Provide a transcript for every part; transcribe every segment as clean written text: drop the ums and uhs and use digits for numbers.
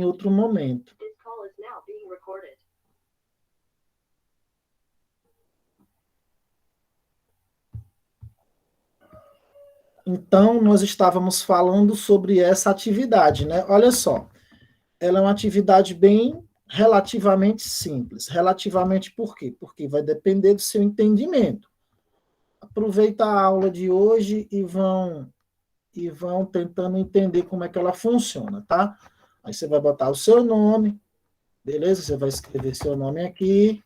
outro momento. Então, nós estávamos falando sobre essa atividade, né? Olha só, ela é uma atividade bem relativamente simples. Relativamente por quê? Porque vai depender do seu entendimento. Aproveita a aula de hoje e vão tentando entender como é que ela funciona, tá? Aí você vai botar o seu nome, beleza? Você vai escrever seu nome aqui,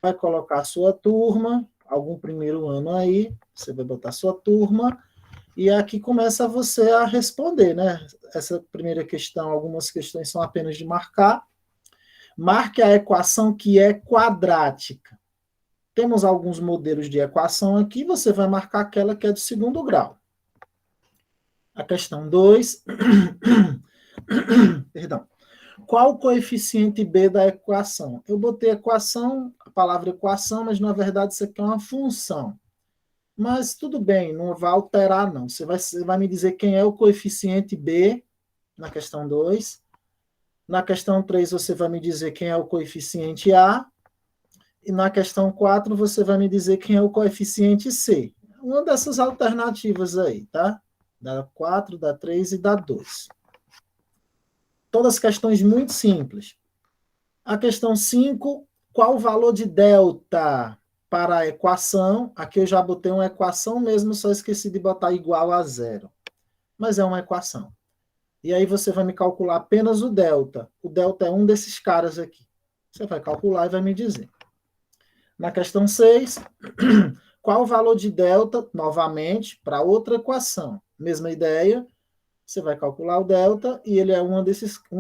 vai colocar a sua turma, algum primeiro ano aí, você vai botar a sua turma, e aqui começa você a responder, né? Essa primeira questão, algumas questões são apenas de marcar. Marque a equação que é quadrática. Temos alguns modelos de equação aqui, você vai marcar aquela que é do segundo grau. A questão 2, perdão. Qual o coeficiente B da equação? Eu botei equação, a palavra equação, mas na verdade isso aqui é uma função. Mas tudo bem, não vai alterar não. Você vai me dizer quem é o coeficiente B na questão 2. Na questão 3 você vai me dizer quem é o coeficiente A. E na questão 4 você vai me dizer quem é o coeficiente C. Uma dessas alternativas aí, tá? Da 4, da 3 e da 2. Todas questões muito simples. A questão 5, qual o valor de delta para a equação? Aqui eu já botei uma equação mesmo, só esqueci de botar igual a zero. Mas é uma equação. E aí você vai me calcular apenas o delta. O delta é um desses caras aqui. Você vai calcular e vai me dizer. Na questão 6, qual o valor de delta, novamente, para outra equação? Mesma ideia, você vai calcular o delta e ele é um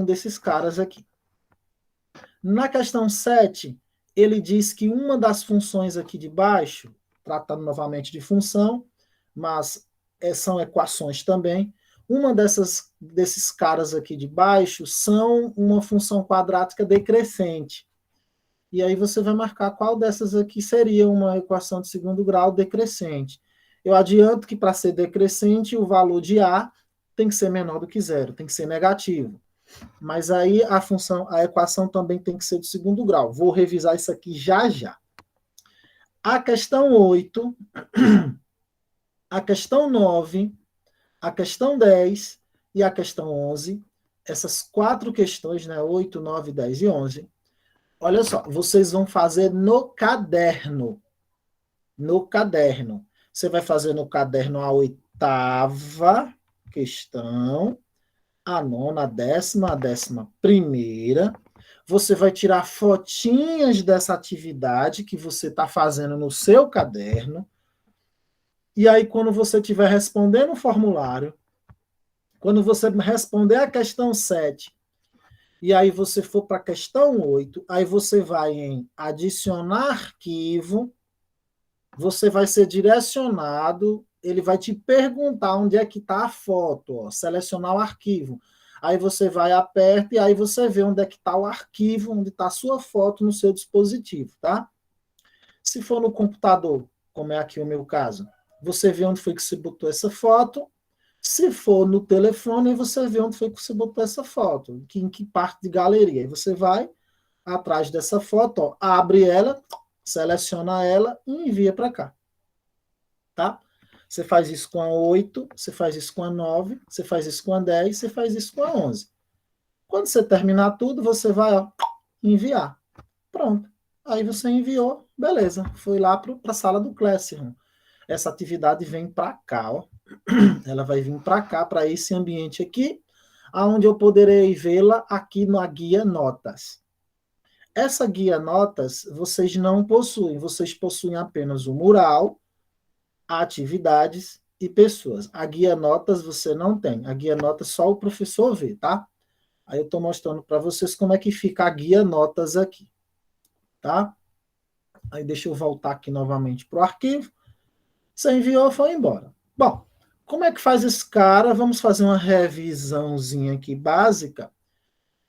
desses caras aqui. Na questão 7, ele diz que uma das funções aqui de baixo, tratando novamente de função, mas são equações também, uma desses caras aqui de baixo são uma função quadrática decrescente. E aí você vai marcar qual dessas aqui seria uma equação de segundo grau decrescente. Eu adianto que para ser decrescente, o valor de A tem que ser menor do que zero, tem que ser negativo. Mas aí a equação também tem que ser do segundo grau. Vou revisar isso aqui já já. A questão 8, a questão 9, a questão 10 e a questão 11, essas 4 questões, né, 8, 9, 10 e 11, olha só, vocês vão fazer no caderno. No caderno. Você vai fazer no caderno a 8ª questão, a 9ª, a 10ª, a 11ª. Você vai tirar fotinhas dessa atividade que você está fazendo no seu caderno. E aí, quando você estiver respondendo o formulário, quando você responder a questão 7, e aí você for para a questão 8, aí você vai em adicionar arquivo, você vai ser direcionado, ele vai te perguntar onde é que está a foto, ó, selecionar o arquivo. Aí você vai, aperta, e aí você vê onde é que está o arquivo, onde está a sua foto no seu dispositivo, tá? Se for no computador, como é aqui o meu caso, você vê onde foi que você botou essa foto. Se for no telefone, você vê onde foi que você botou essa foto, em que parte de galeria. Aí você vai atrás dessa foto, ó, abre ela, seleciona ela e envia para cá. Tá? Você faz isso com a 8, você faz isso com a 9, você faz isso com a 10, você faz isso com a 11. Quando você terminar tudo, você vai, ó, enviar. Pronto. Aí você enviou, beleza. Foi lá para a sala do Classroom. Essa atividade vem para cá, ó. Ela vai vir para cá, para esse ambiente aqui, onde eu poderei vê-la aqui na guia Notas. Essa guia Notas, vocês não possuem, vocês possuem apenas o mural, atividades e pessoas. A guia Notas você não tem, a guia Notas só o professor vê, tá? Aí eu estou mostrando para vocês como é que fica a guia Notas aqui, tá? Aí deixa eu voltar aqui novamente para o arquivo. Você enviou, foi embora. Bom, como é que faz esse cara? Vamos fazer uma revisãozinha aqui básica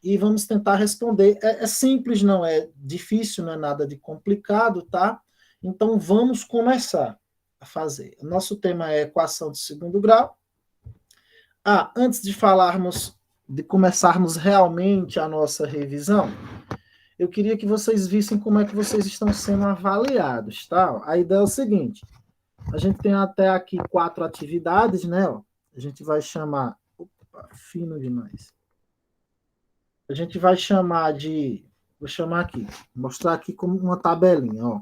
e vamos tentar responder. É simples, não é difícil, não é nada de complicado, tá? Então vamos começar a fazer. Nosso tema é equação de segundo grau. Antes de falarmos de começarmos realmente a nossa revisão, eu queria que vocês vissem como é que vocês estão sendo avaliados, tá? A ideia é o seguinte, a gente tem até aqui 4 atividades, né? Ó, a gente vai chamar... Opa, fino demais. A gente vai chamar de... Vou chamar aqui, mostrar aqui como uma tabelinha, ó.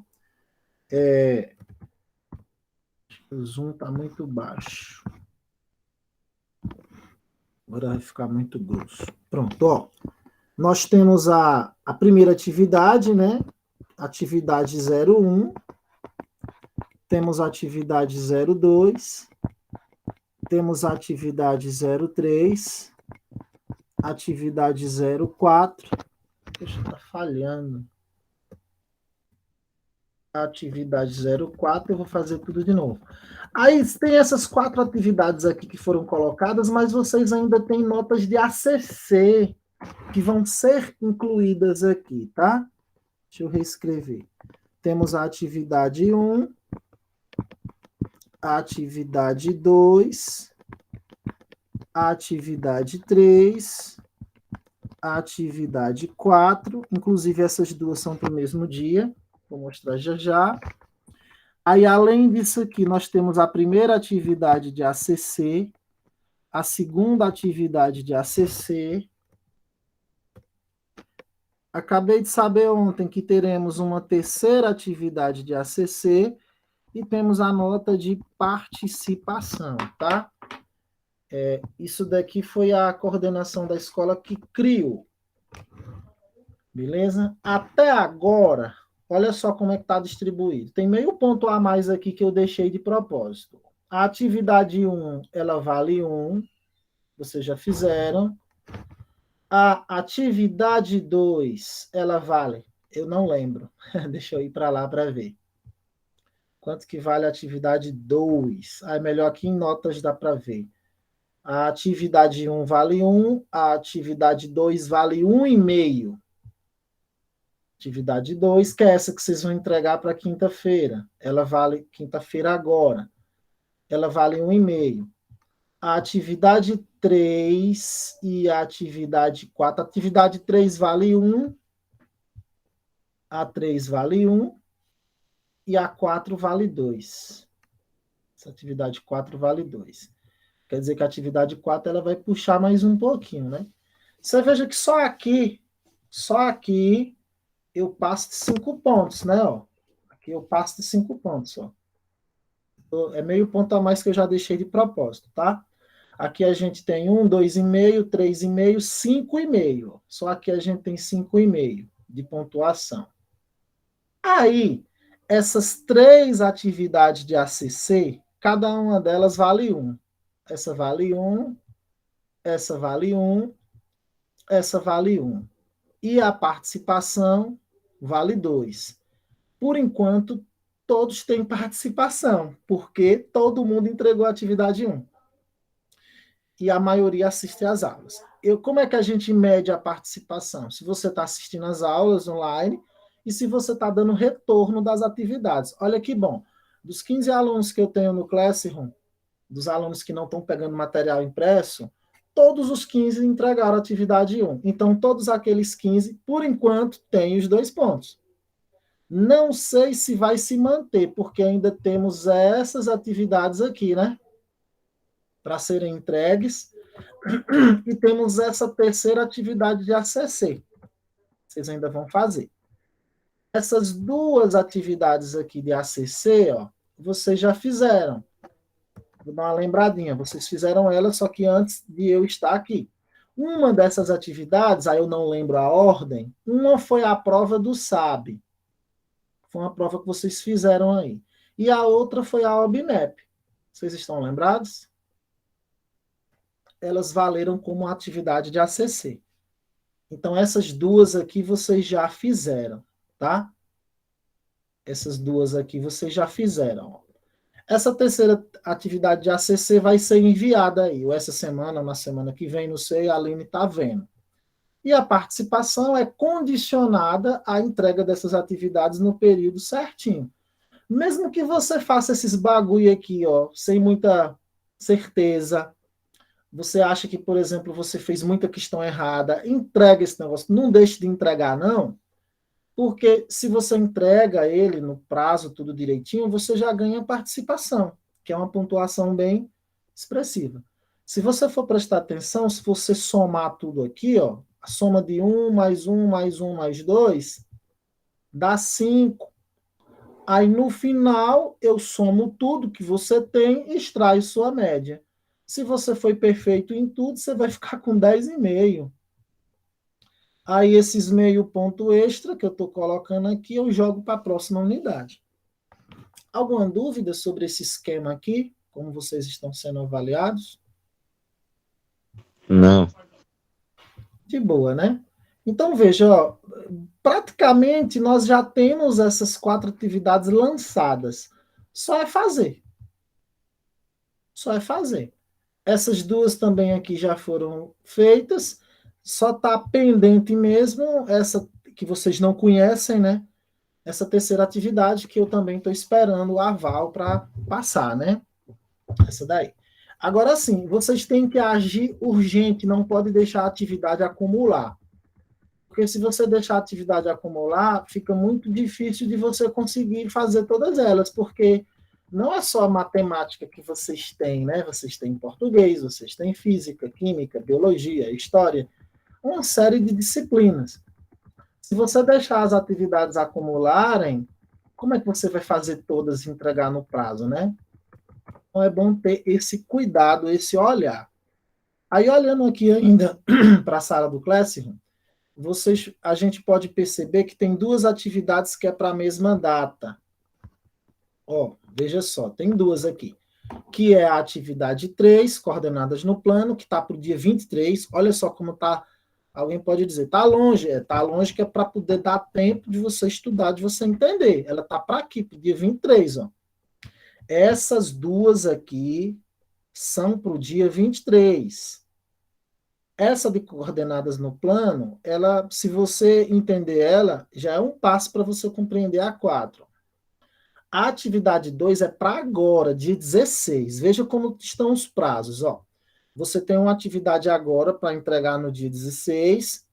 O zoom está muito baixo. Agora vai ficar muito grosso. Pronto, ó. Nós temos a primeira atividade, né? Atividade 01. Temos a atividade 02. Temos a atividade 03. Atividade 04. Poxa, tá falhando. Atividade 04, eu vou fazer tudo de novo. Aí tem essas 4 atividades aqui que foram colocadas, mas vocês ainda têm notas de ACC que vão ser incluídas aqui, tá? Deixa eu reescrever. Temos a atividade 1, a atividade 2, a atividade 3, a atividade 4, inclusive essas duas são para o mesmo dia, vou mostrar já já. Aí, além disso aqui, nós temos a primeira atividade de ACC, a segunda atividade de ACC. Acabei de saber ontem que teremos uma terceira atividade de ACC e temos a nota de participação, tá? Isso daqui foi a coordenação da escola que criou. Beleza? Até agora, olha só como é que está distribuído. Tem meio ponto a mais aqui que eu deixei de propósito. A atividade 1, ela vale 1. Vocês já fizeram. A atividade 2, ela vale... Eu não lembro. Deixa eu ir para lá para ver. Quanto que vale a atividade 2? É melhor aqui em notas dá para ver. A atividade 1 vale 1. A atividade 2 vale 1,5. Atividade 2, que é essa que vocês vão entregar para quinta-feira. Ela vale quinta-feira agora. Ela vale 1,5. A atividade 3 e a atividade 4. A atividade 3 vale 1. A 3 vale 1. E a 4 vale 2. Essa atividade 4 vale 2. Quer dizer que a atividade 4 ela vai puxar mais um pouquinho, né? Você veja que só aqui, eu passo de 5 pontos, né? Ó, aqui eu passo de 5 pontos. Ó. É meio ponto a mais que eu já deixei de propósito, tá? Aqui a gente tem 1, 2,5, 3,5, 5,5. Só aqui a gente tem 5,5 de pontuação. Aí, essas 3 atividades de ACC, cada uma delas vale 1. Essa vale 1, essa vale 1, essa vale 1. E a participação vale 2. Por enquanto, todos têm participação, porque todo mundo entregou a atividade 1. E a maioria assiste às aulas. Como é que a gente mede a participação? Se você está assistindo às aulas online e se você está dando retorno das atividades. Olha que bom. Dos 15 alunos que eu tenho no Classroom, dos alunos que não estão pegando material impresso, todos os 15 entregaram a atividade 1. Então, todos aqueles 15, por enquanto, têm os 2 pontos. Não sei se vai se manter, porque ainda temos essas atividades aqui, né? Para serem entregues. E temos essa terceira atividade de ACC. Vocês ainda vão fazer. Essas 2 atividades aqui de ACC, ó, vocês já fizeram. Vou dar uma lembradinha. Vocês fizeram ela, só que antes de eu estar aqui. Uma dessas atividades, aí eu não lembro a ordem, uma foi a prova do SAB. Foi uma prova que vocês fizeram aí. E a outra foi a OBNEP. Vocês estão lembrados? Elas valeram como atividade de ACC. Então, essas 2 aqui vocês já fizeram, tá? Essas 2 aqui vocês já fizeram. Essa terceira atividade de ACC vai ser enviada aí, ou essa semana, ou na semana que vem, não sei, a Aline está vendo. E a participação é condicionada à entrega dessas atividades no período certinho. Mesmo que você faça esses bagulho aqui, ó, sem muita certeza, Você acha que, por exemplo, você fez muita questão errada, entrega esse negócio, não deixe de entregar, não, porque se você entrega ele no prazo, tudo direitinho, você já ganha participação, que é uma pontuação bem expressiva. Se você for prestar atenção, se você somar tudo aqui, ó, a soma de 1 mais 1 mais 1 mais 2 dá 5. Aí no final eu somo tudo que você tem e extraio sua média. Se você foi perfeito em tudo, você vai ficar com 10,5. Aí esses meio ponto extra que eu estou colocando aqui, eu jogo para a próxima unidade. Alguma dúvida sobre esse esquema aqui? Como vocês estão sendo avaliados? Não. De boa, né? Então veja, ó, praticamente nós já temos essas 4 atividades lançadas. Só é fazer. Só é fazer. Essas duas também aqui já foram feitas. Só está pendente mesmo essa que vocês não conhecem, né? Essa terceira atividade que eu também estou esperando o aval para passar, né? Essa daí. Agora sim, vocês têm que agir urgente, não pode deixar a atividade acumular. Porque se você deixar a atividade acumular, fica muito difícil de você conseguir fazer todas elas, porque não é só a matemática que vocês têm, né? Vocês têm português, vocês têm física, química, biologia, história, uma série de disciplinas. Se você deixar as atividades acumularem, como é que você vai fazer todas e entregar no prazo, né? Então é bom ter esse cuidado, esse olhar. Aí, olhando aqui ainda para a sala do Classroom, a gente pode perceber que tem duas atividades que é para a mesma data. Ó, veja só, tem duas aqui. Que é a atividade 3, coordenadas no plano, que está para o dia 23. Olha só como está. Alguém pode dizer, está longe. Está longe que é para poder dar tempo de você estudar, de você entender. Ela está para aqui, para o dia 23. Ó. Essas duas aqui são para o dia 23. Essa de coordenadas no plano, ela, se você entender ela, já é um passo para você compreender a 4. A atividade 2 é para agora, dia 16. Veja como estão os prazos. Ó. Você tem uma atividade agora para entregar no dia 16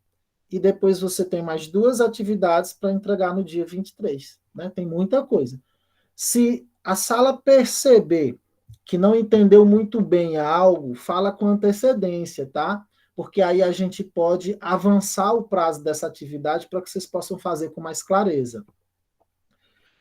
e depois você tem mais duas atividades para entregar no dia 23. Né? Tem muita coisa. Se a sala perceber que não entendeu muito bem algo, fala com antecedência, tá? Porque aí a gente pode avançar o prazo dessa atividade para que vocês possam fazer com mais clareza.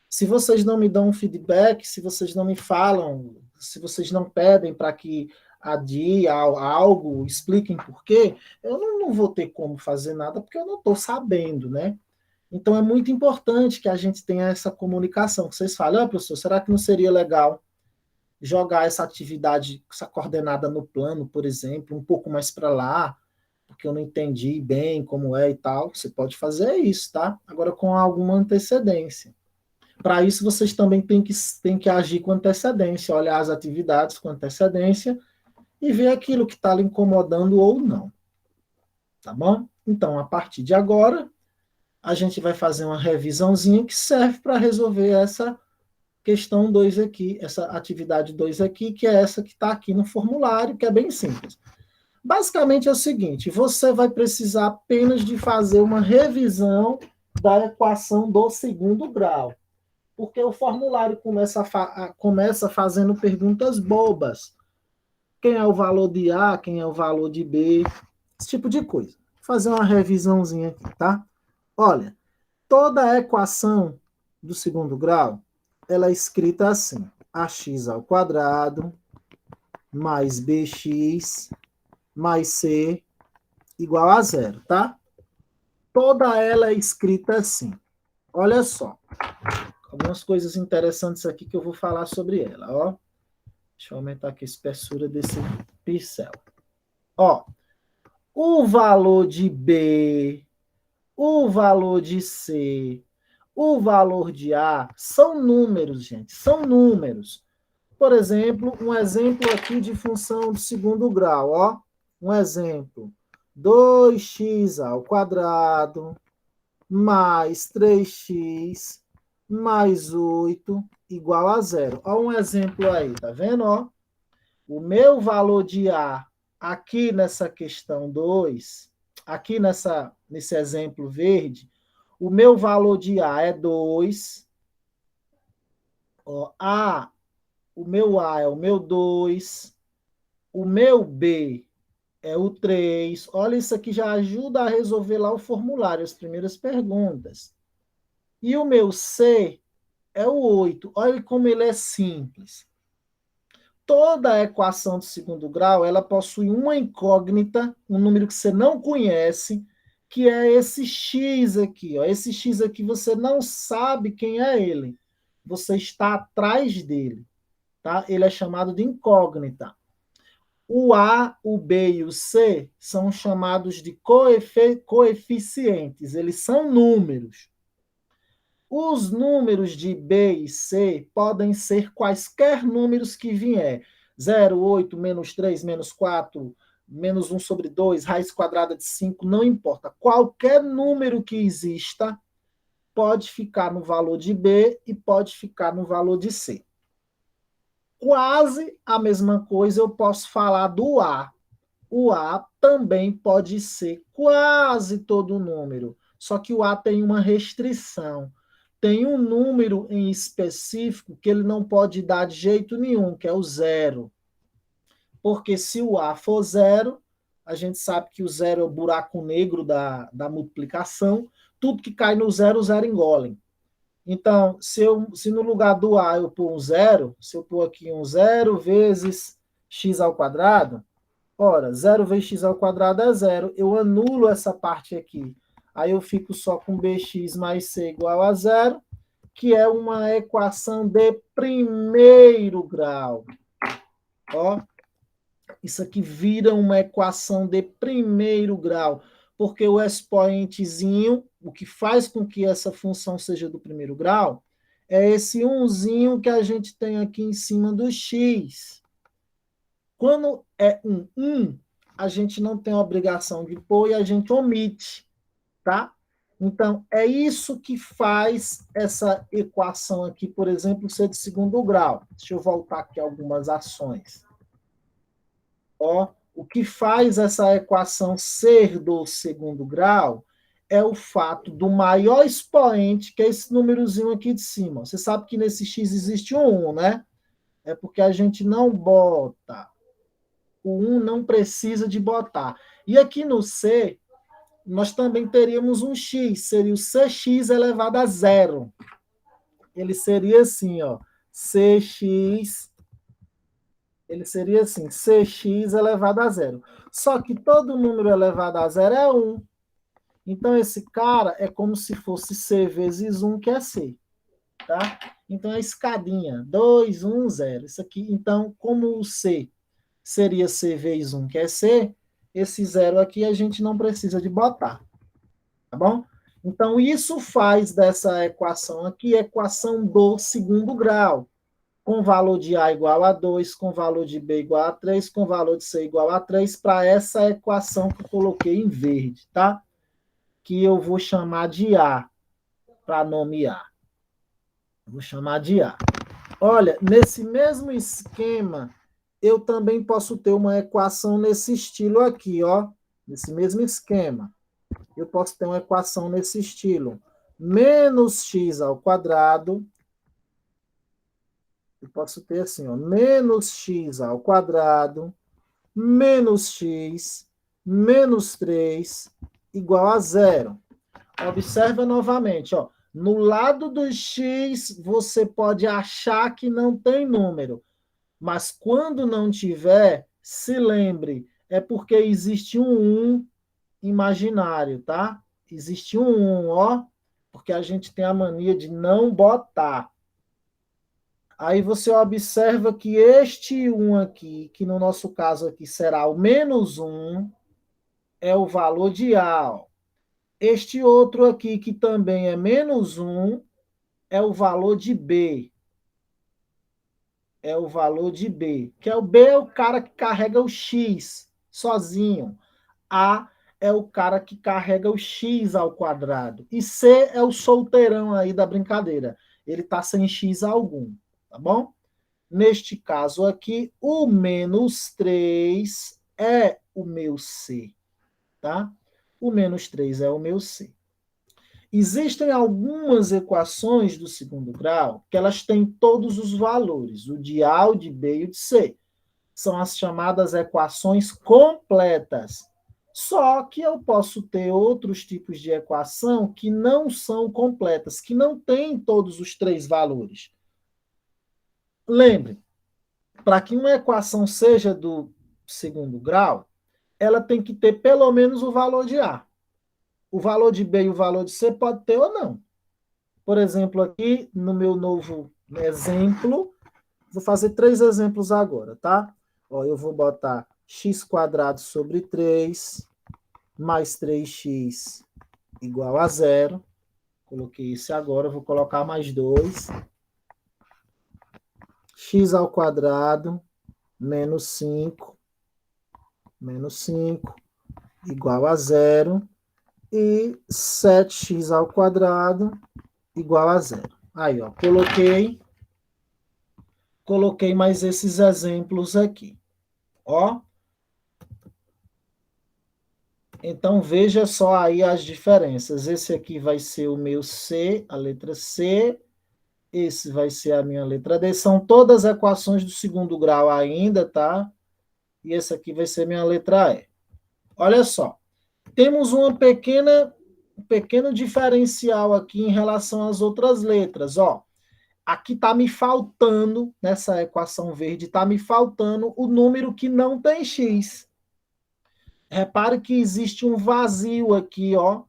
Se vocês não me dão um feedback, se vocês não me falam, se vocês não pedem para que adie algo, expliquem por quê, eu não vou ter como fazer nada porque eu não estou sabendo, né? Então é muito importante que a gente tenha essa comunicação. Que vocês falem, ah, professor, será que não seria legal jogar essa atividade, essa coordenada no plano, por exemplo, um pouco mais para lá, porque eu não entendi bem como é e tal? Você pode fazer isso, tá? Agora com alguma antecedência. Para isso, vocês também têm que agir com antecedência, olhar as atividades com antecedência e ver aquilo que está lhe incomodando ou não. Tá bom? Então, a partir de agora, a gente vai fazer uma revisãozinha que serve para resolver essa questão 2 aqui, essa atividade 2 aqui, que é essa que está aqui no formulário, que é bem simples. Basicamente é o seguinte, você vai precisar apenas de fazer uma revisão da equação do segundo grau, porque o formulário começa fazendo perguntas bobas. Quem é o valor de A, quem é o valor de B, esse tipo de coisa. Vou fazer uma revisãozinha aqui, tá? Olha, toda a equação do segundo grau, ela é escrita assim, ax ao quadrado mais bx mais c igual a zero, tá? Toda ela é escrita assim. Olha só, algumas coisas interessantes aqui que eu vou falar sobre ela, ó. Deixa eu aumentar aqui a espessura desse pincel. Ó, o valor de B, o valor de C, o valor de A são números, gente, são números. Por exemplo, um exemplo aqui de função de segundo grau, ó. Um exemplo, 2x ao quadrado mais 3x mais 8 igual a zero. Ó um exemplo aí, tá vendo, ó? O meu valor de A aqui nessa questão 2, aqui nesse exemplo verde, o meu valor de A é 2. Ó, o meu A é o meu 2. O meu B é o 3. Olha, isso aqui já ajuda a resolver lá o formulário, as primeiras perguntas. E o meu C é o 8. Olha como ele é simples. Toda a equação de segundo grau, ela possui uma incógnita, um número que você não conhece, que é esse x aqui. Ó. Esse x aqui você não sabe quem é ele. Você está atrás dele. Tá? Ele é chamado de incógnita. O A, o B e o C são chamados de coeficientes. Eles são números. Os números de B e C podem ser quaisquer números que vier. 0, 8, menos 3, menos 4, menos 1 sobre 2, raiz quadrada de 5, não importa. Qualquer número que exista pode ficar no valor de B e pode ficar no valor de C. Quase a mesma coisa eu posso falar do A. O A também pode ser quase todo número, só que o A tem uma restrição. Tem um número em específico que ele não pode dar de jeito nenhum, que é o zero. Porque se o A for zero, a gente sabe que o zero é o buraco negro da multiplicação, tudo que cai no zero, o zero engole. Então, se no lugar do A eu pôr um zero, se eu pôr aqui um zero vezes x ao quadrado, ora, 0 vezes x ao quadrado é zero. Eu anulo essa parte aqui. Aí eu fico só com bx mais c igual a zero, que é uma equação de primeiro grau. Ó, isso aqui vira uma equação de primeiro grau, porque o expoentezinho, o que faz com que essa função seja do primeiro grau, é esse umzinho que a gente tem aqui em cima do x. Quando é um, a gente não tem a obrigação de pôr e a gente omite, tá? Então, é isso que faz essa equação aqui, por exemplo, ser de segundo grau. Deixa eu voltar aqui a algumas ações. Ó, o que faz essa equação ser do segundo grau é o fato do maior expoente, que é esse númerozinho aqui de cima. Você sabe que nesse x existe um 1, né? É porque a gente não bota. O 1 não precisa de botar. E aqui no C, nós também teríamos um x, seria o cx elevado a zero. Ele seria assim, ó, cx, ele seria assim, cx elevado a zero. Só que todo número elevado a zero é 1. Então, esse cara é como se fosse c vezes 1, que é c. Tá? Então, é a escadinha, 2, 1, 0. Isso aqui, então, como o c seria c vezes 1, que é c, esse zero aqui a gente não precisa de botar, tá bom? Então, isso faz dessa equação aqui equação do segundo grau, com valor de A igual a 2, com valor de B igual a 3, com valor de C igual a 3, para essa equação que eu coloquei em verde, tá? Que eu vou chamar de A, para nomear. Vou chamar de A. Olha, nesse mesmo esquema, eu também posso ter uma equação nesse estilo aqui, ó. Nesse mesmo esquema. Eu posso ter uma equação nesse estilo. Menos x ao quadrado. Eu posso ter assim, ó. Menos x ao quadrado. Menos x. Menos 3 igual a zero. Observa novamente, ó. No lado do x, você pode achar que não tem número. Mas quando não tiver, se lembre, é porque existe um 1 imaginário, tá? Existe um 1, ó, porque a gente tem a mania de não botar. Aí você observa que este 1 aqui, que no nosso caso aqui será o menos 1, é o valor de A. Ó. Este outro aqui, que também é menos 1, é o valor de B. É o valor de B. Que é o B é o cara que carrega o X sozinho. A é o cara que carrega o X ao quadrado. E C é o solteirão aí da brincadeira. Ele está sem X algum, tá bom? Neste caso aqui, o menos 3 é o meu C, tá? O menos 3 é o meu C. Existem algumas equações do segundo grau que elas têm todos os valores, o de A, o de B e o de C. São as chamadas equações completas. Só que eu posso ter outros tipos de equação que não são completas, que não têm todos os três valores. Lembre, para que uma equação seja do segundo grau, ela tem que ter pelo menos o valor de A. O valor de B e o valor de C pode ter ou não. Por exemplo, aqui no meu novo exemplo, vou fazer 3 exemplos agora, tá? Ó, eu vou botar x² sobre 3 mais 3x igual a 0. Coloquei esse agora, vou colocar mais 2. X² menos 5 igual a 0. E 7x² igual a 0. Aí, ó, coloquei mais esses exemplos aqui. Ó. Então, veja só aí as diferenças. Esse aqui vai ser o meu C, a letra C. Esse vai ser a minha letra D. São todas equações do segundo grau ainda, tá? E esse aqui vai ser minha letra E. Olha só. Temos um pequeno diferencial aqui em relação às outras letras, ó. Aqui está me faltando, nessa equação verde, está me faltando o número que não tem x. Repare que existe um vazio aqui, ó.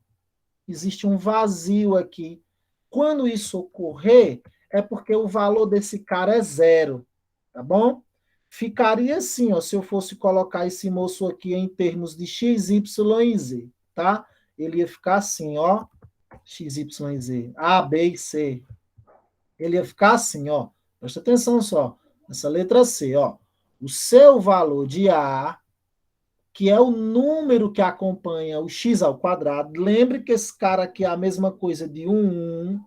Existe um vazio aqui. Quando isso ocorrer, é porque o valor desse cara é 0, tá bom? Ficaria assim, ó, se eu fosse colocar esse moço aqui em termos de x, y e z, tá? Ele ia ficar assim, ó, x, y e z, A, B e C. Ele ia ficar assim, ó. Presta atenção só. Essa letra C, ó. O seu valor de A, que é o número que acompanha o x². Lembre que esse cara aqui é a mesma coisa de 1.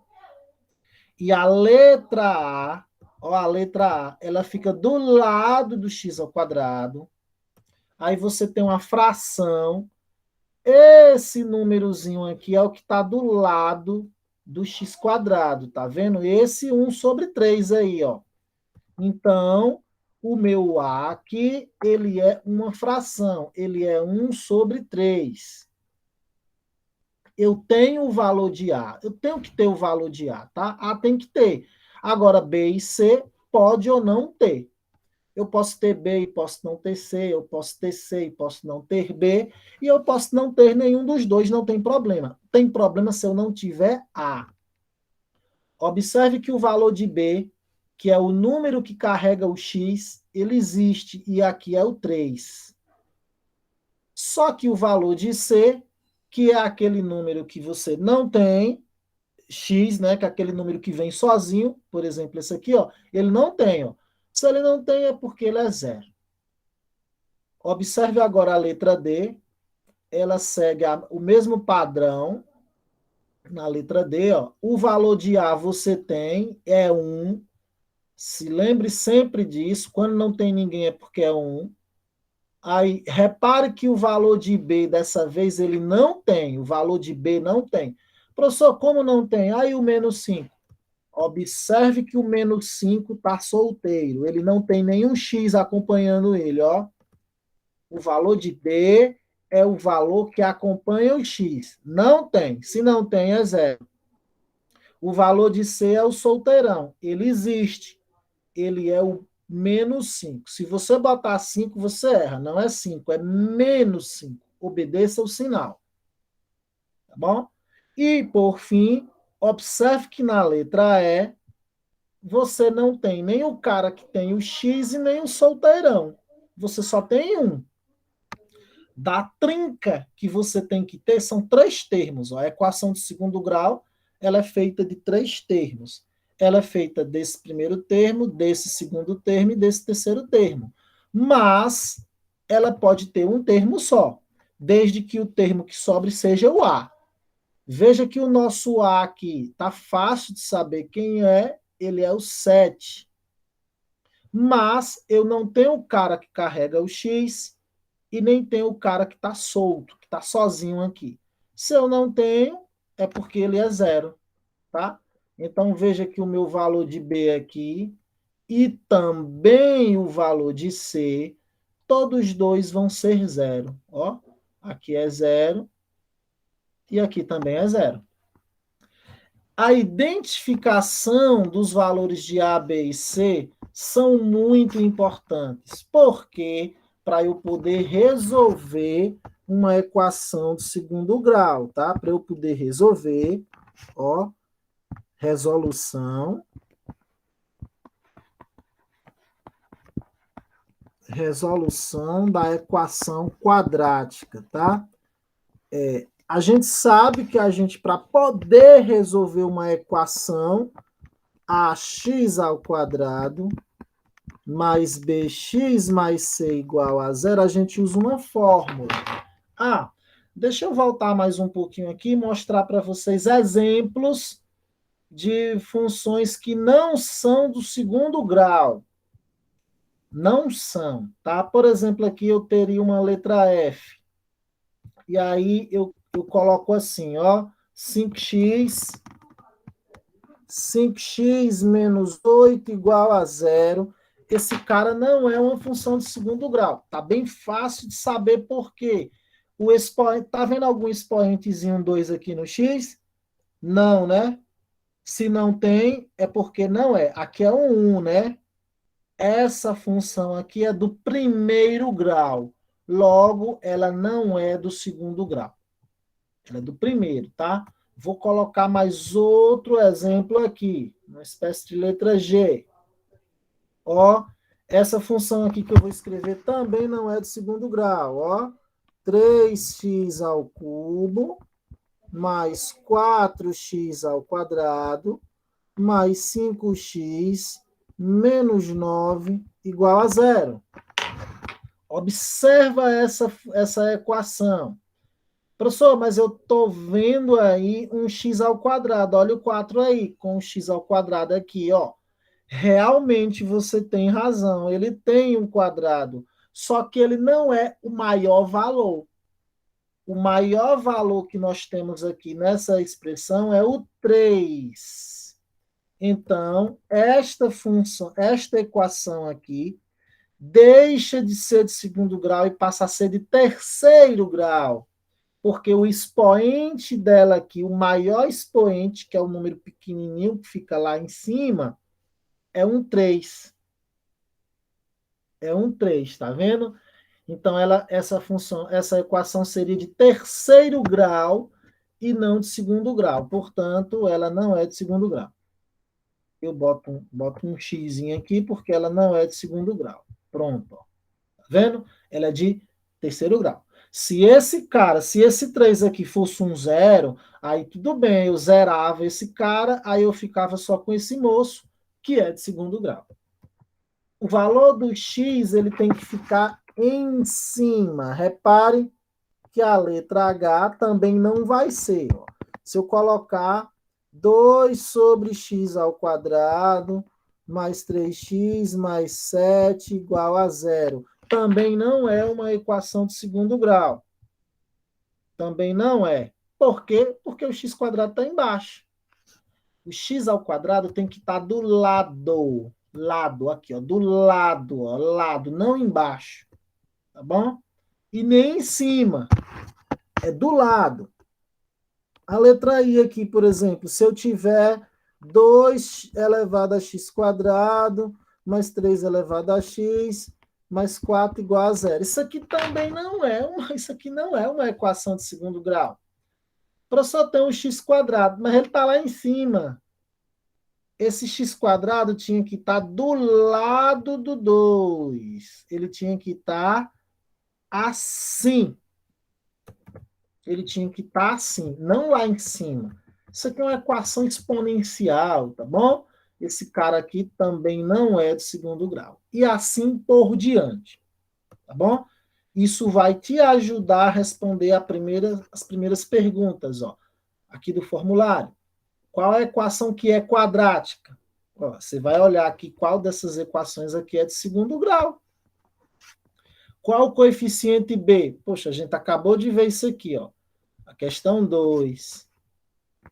E a letra A, ó, a letra A, ela fica do lado do x². Aí você tem uma fração. Esse númerozinho aqui é o que está do lado do x², tá vendo? Esse 1/3 aí, ó. Então, o meu A aqui, ele é uma fração, ele é 1/3. Eu tenho o valor de A, eu tenho que ter o valor de A, tá? A tem que ter. Agora, B e C pode ou não ter. Eu posso ter B e posso não ter C, eu posso ter C e posso não ter B, e eu posso não ter nenhum dos dois, não tem problema. Tem problema se eu não tiver A. Observe que o valor de B, que é o número que carrega o X, ele existe, e aqui é o 3. Só que o valor de C, que é aquele número que você não tem, X, né, que é aquele número que vem sozinho, por exemplo, esse aqui, ó, ele não tem. Ó. Se ele não tem, é porque ele é 0. Observe agora a letra D, ela segue o mesmo padrão na letra D. Ó. O valor de A você tem, é 1. Se lembre sempre disso, quando não tem ninguém é porque é 1. Aí, repare que o valor de B, dessa vez, ele não tem. O valor de B não tem. Professor, como não tem? Aí o menos 5. Observe que o menos 5 está solteiro. Ele não tem nenhum X acompanhando ele, ó. O valor de B é o valor que acompanha o X. Não tem. Se não tem, é 0. O valor de C é o solteirão. Ele existe. Ele é o menos 5. Se você botar 5, você erra. Não é 5, é menos 5. Obedeça o sinal. Tá bom? E, por fim, observe que na letra E, você não tem nem o cara que tem o X e nem o solteirão. Você só tem um. Da trinca que você tem que ter, são 3 termos. Ó. A equação de segundo grau, ela é feita de 3 termos. Ela é feita desse primeiro termo, desse segundo termo e desse terceiro termo. Mas ela pode ter um termo só, desde que o termo que sobre seja o A. Veja que o nosso A aqui está fácil de saber quem é, ele é o 7. Mas eu não tenho o cara que carrega o X, e nem tenho o cara que está solto, que está sozinho aqui. Se eu não tenho, é porque ele é zero, tá? Então, veja que o meu valor de B aqui e também o valor de C, todos dois vão ser zero. Ó, aqui é zero e aqui também é zero. A identificação dos valores de A, B e C são muito importantes, porque para eu poder resolver uma equação de segundo grau, tá? Para eu poder resolver, ó, resolução da equação quadrática, tá? A gente sabe que a gente, para poder resolver uma equação, ax ao quadrado mais bx mais c igual a zero, a gente usa uma fórmula. Ah, deixa eu voltar mais um pouquinho aqui e mostrar para vocês exemplos de funções que não são do segundo grau. Não são, tá? Por exemplo, aqui eu teria uma letra F. E aí eu coloco assim, ó, 5x menos 8 igual a zero. Esse cara não é uma função de segundo grau. Tá bem fácil de saber por quê. O expoente, tá vendo algum expoentezinho 2 aqui no x? Não, né? Se não tem, é porque não é. Aqui é um 1, né? Essa função aqui é do primeiro grau. Logo, ela não é do segundo grau. Ela é do primeiro, tá? Vou colocar mais outro exemplo aqui, uma espécie de letra G. Ó, essa função aqui que eu vou escrever também não é do segundo grau, ó. 3x ao cubo mais 4x ao quadrado mais 5x menos 9 igual a zero. Observa essa equação. Professor, mas eu estou vendo aí um x ao quadrado. Olha o 4 aí, com o x ao quadrado aqui, ó. Realmente você tem razão, ele tem um quadrado, só que ele não é o maior valor. O maior valor que nós temos aqui nessa expressão é o 3. Então, esta função, esta equação aqui, deixa de ser de segundo grau e passa a ser de terceiro grau. Porque o expoente dela aqui, o maior expoente, que é o número pequenininho que fica lá em cima, é um 3. É um 3, tá vendo? Então, essa equação seria de terceiro grau e não de segundo grau. Portanto, ela não é de segundo grau. Eu boto um x aqui porque ela não é de segundo grau. Pronto. Ó. Tá vendo? Ela é de terceiro grau. Se esse 3 aqui fosse um zero, aí tudo bem, eu zerava esse cara, aí eu ficava só com esse moço, que é de segundo grau. O valor do x ele tem que ficar em cima. Repare que a letra H também não vai ser. Ó. Se eu colocar 2 sobre x ao quadrado mais 3x mais 7 igual a zero. Também não é uma equação de segundo grau. Também não é. Por quê? Porque o x quadrado está embaixo. O x ao quadrado tem que estar do lado. Lado, aqui, ó. Do lado, ó. Lado, não embaixo. Tá bom? E nem em cima. É do lado. A letra I aqui, por exemplo, se eu tiver 2 elevado a x quadrado, mais 3 elevado a x, mais 4 igual a zero. Isso aqui também não é uma equação de segundo grau. Professor, tem um x quadrado, mas ele está lá em cima. Esse x quadrado tinha que estar do lado do 2. Ele tinha que estar assim. Ele tinha que estar assim, não lá em cima. Isso aqui é uma equação exponencial, tá bom? Esse cara aqui também não é de segundo grau. E assim por diante, tá bom? Isso vai te ajudar a responder as primeiras perguntas, ó, aqui do formulário. Qual a equação que é quadrática? Ó, você vai olhar aqui qual dessas equações aqui é de segundo grau. Qual o coeficiente B? Poxa, a gente acabou de ver isso aqui, ó. A questão 2,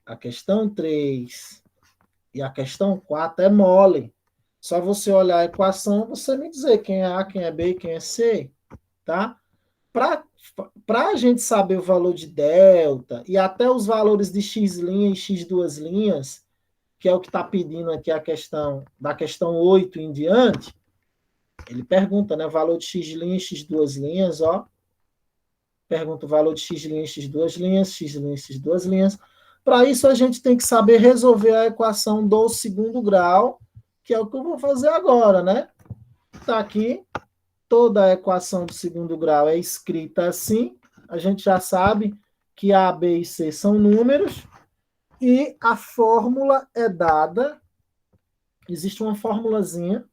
a questão 3 e a questão 4 é mole. Só você olhar a equação, você me dizer quem é A, quem é B, quem é C, tá? Para a gente saber o valor de delta e até os valores de x' e x2', que é o que está pedindo aqui a questão, da questão 8 em diante, ele pergunta, né, valor de x' e x2', ó. Pergunta o valor de x' e x2', x' e x2'. Para isso, a gente tem que saber resolver a equação do segundo grau, que é o que eu vou fazer agora, né? Está aqui, toda a equação do segundo grau é escrita assim. A gente já sabe que A, B e C são números, e a fórmula é dada. Existe uma formulazinha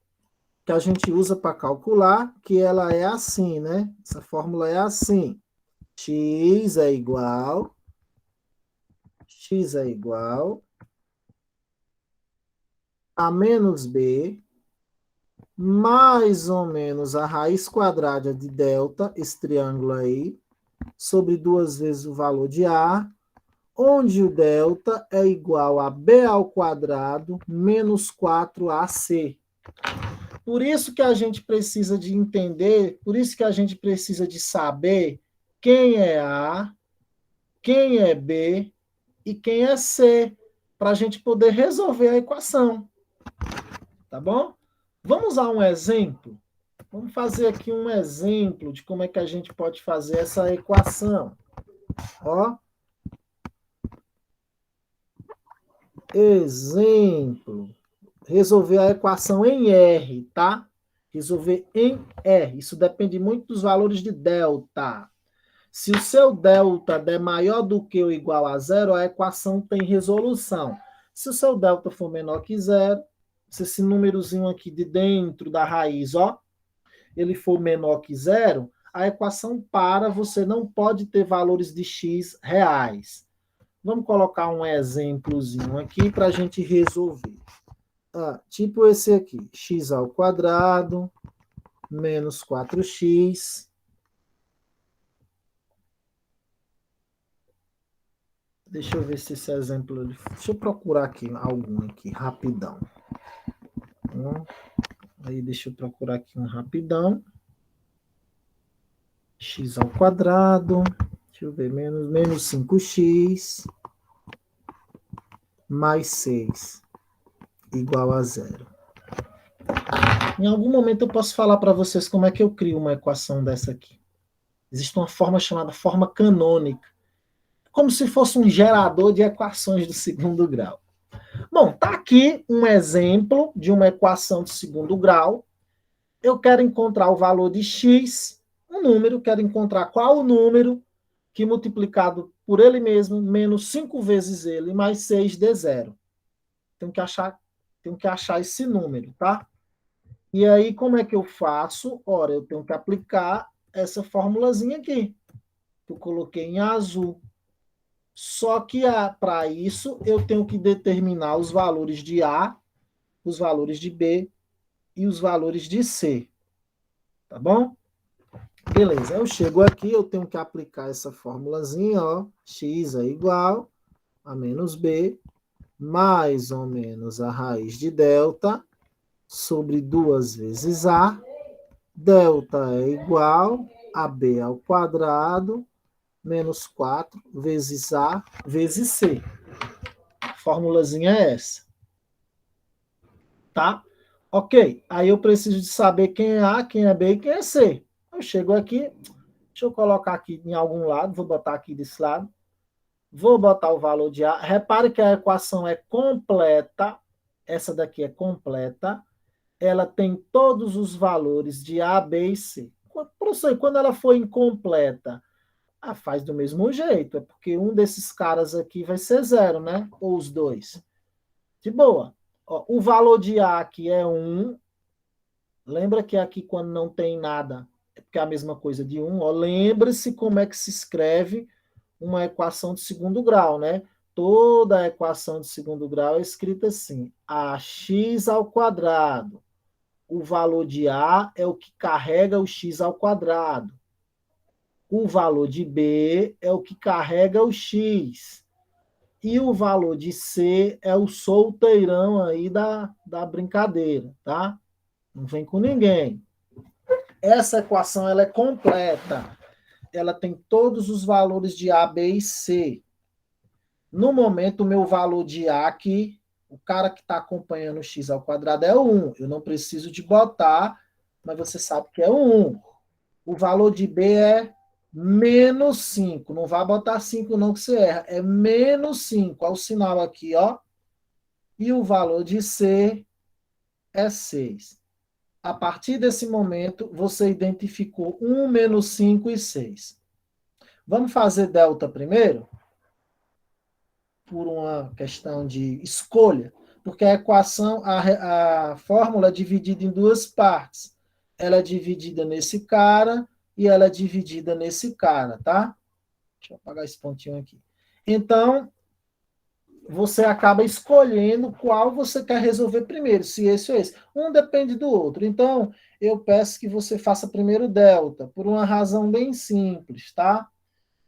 que a gente usa para calcular, que ela é assim, né? Essa fórmula é assim. X é igual a menos B, mais ou menos a raiz quadrada de delta, esse triângulo aí, sobre 2 vezes o valor de A, onde o delta é igual a B ao quadrado menos 4AC. Por isso que a gente precisa de entender, por isso que a gente precisa de saber quem é A, quem é B e quem é C, para a gente poder resolver a equação. Tá bom? Vamos usar um exemplo? Vamos fazer aqui um exemplo de como é que a gente pode fazer essa equação. Ó. Exemplo. Resolver a equação em R, tá? Resolver em R. Isso depende muito dos valores de delta. Se o seu delta der maior do que ou igual a zero, a equação tem resolução. Se o seu delta for menor que zero, se esse númerozinho aqui de dentro da raiz, ó, ele for menor que zero, a equação para, você não pode ter valores de x reais. Vamos colocar um exemplozinho aqui para a gente resolver. Tipo esse aqui, x ao quadrado menos 4x. Deixa eu ver se esse exemplo... Deixa eu procurar aqui algum aqui, rapidão. Aí deixa eu procurar aqui um rapidão. X ao quadrado. Deixa eu ver, menos 5x mais 6 igual a zero. Em algum momento eu posso falar para vocês como é que eu crio uma equação dessa aqui. Existe uma forma chamada forma canônica, como se fosse um gerador de equações do segundo grau. Bom, tá aqui um exemplo de uma equação de segundo grau. Eu quero encontrar o valor de x, um número, quero encontrar qual o número que multiplicado por ele mesmo, menos 5 vezes ele, mais 6 dê zero. Tenho que achar esse número, tá? E aí, como é que eu faço? Ora, eu tenho que aplicar essa formulazinha aqui, que eu coloquei em azul. Só que para isso, eu tenho que determinar os valores de A, os valores de B e os valores de C. Tá bom? Beleza, eu chego aqui, eu tenho que aplicar essa formulazinha, ó. X é igual a menos B, mais ou menos a raiz de delta, sobre 2 vezes A. Delta é igual a B ao quadrado, menos 4 vezes A vezes C. A formulazinha é essa. Tá? Ok, aí eu preciso de saber quem é A, quem é B e quem é C. Eu chego aqui, deixa eu colocar aqui em algum lado, vou botar aqui desse lado. Vou botar o valor de A. Repare que a equação é completa. Essa daqui é completa. Ela tem todos os valores de A, B e C. Professor, quando ela for incompleta, faz do mesmo jeito. É porque um desses caras aqui vai ser zero, né? Ou os dois. De boa. Ó, o valor de A aqui é 1. Lembra que aqui quando não tem nada, é porque é a mesma coisa de 1. Lembre-se como é que se escreve uma equação de segundo grau, né? Toda a equação de segundo grau é escrita assim: ax ao quadrado O valor de A é o que carrega o x ao quadrado. O valor de B é o que carrega o x. E o valor de C é o solteirão aí da brincadeira, tá? Não vem com ninguém. Essa equação ela é completa. Ela tem todos os valores de A, B e C. No momento, o meu valor de A aqui, o cara que está acompanhando o x ao quadrado é o 1. Eu não preciso de botar, mas você sabe que é o 1. O valor de B é menos 5. Não vai botar 5 não que você erra. É menos 5. Olha o sinal aqui, ó. E o valor de C é 6. A partir desse momento, você identificou 1, menos 5 e 6. Vamos fazer delta primeiro? Por uma questão de escolha. Porque a equação, a fórmula é dividida em duas partes. Ela é dividida nesse cara e ela é dividida nesse cara, tá? Deixa eu apagar esse pontinho aqui. Então, você acaba escolhendo qual você quer resolver primeiro, se esse ou esse. Um depende do outro. Então, eu peço que você faça primeiro delta, por uma razão bem simples, tá?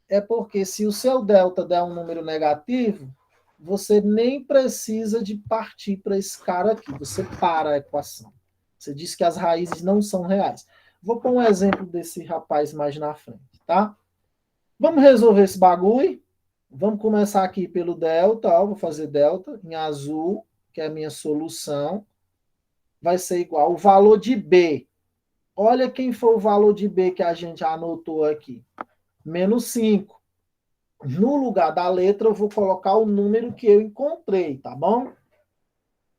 É porque se o seu delta der um número negativo, você nem precisa de partir para esse cara aqui. Você para a equação. Você diz que as raízes não são reais. Vou pôr um exemplo desse rapaz mais na frente, tá? Vamos resolver esse bagulho. Vamos começar aqui pelo delta. Ó, vou fazer delta em azul, que é a minha solução. Vai ser igual o valor de B. Olha quem foi o valor de B que a gente anotou aqui. Menos 5. No lugar da letra, eu vou colocar o número que eu encontrei, tá bom?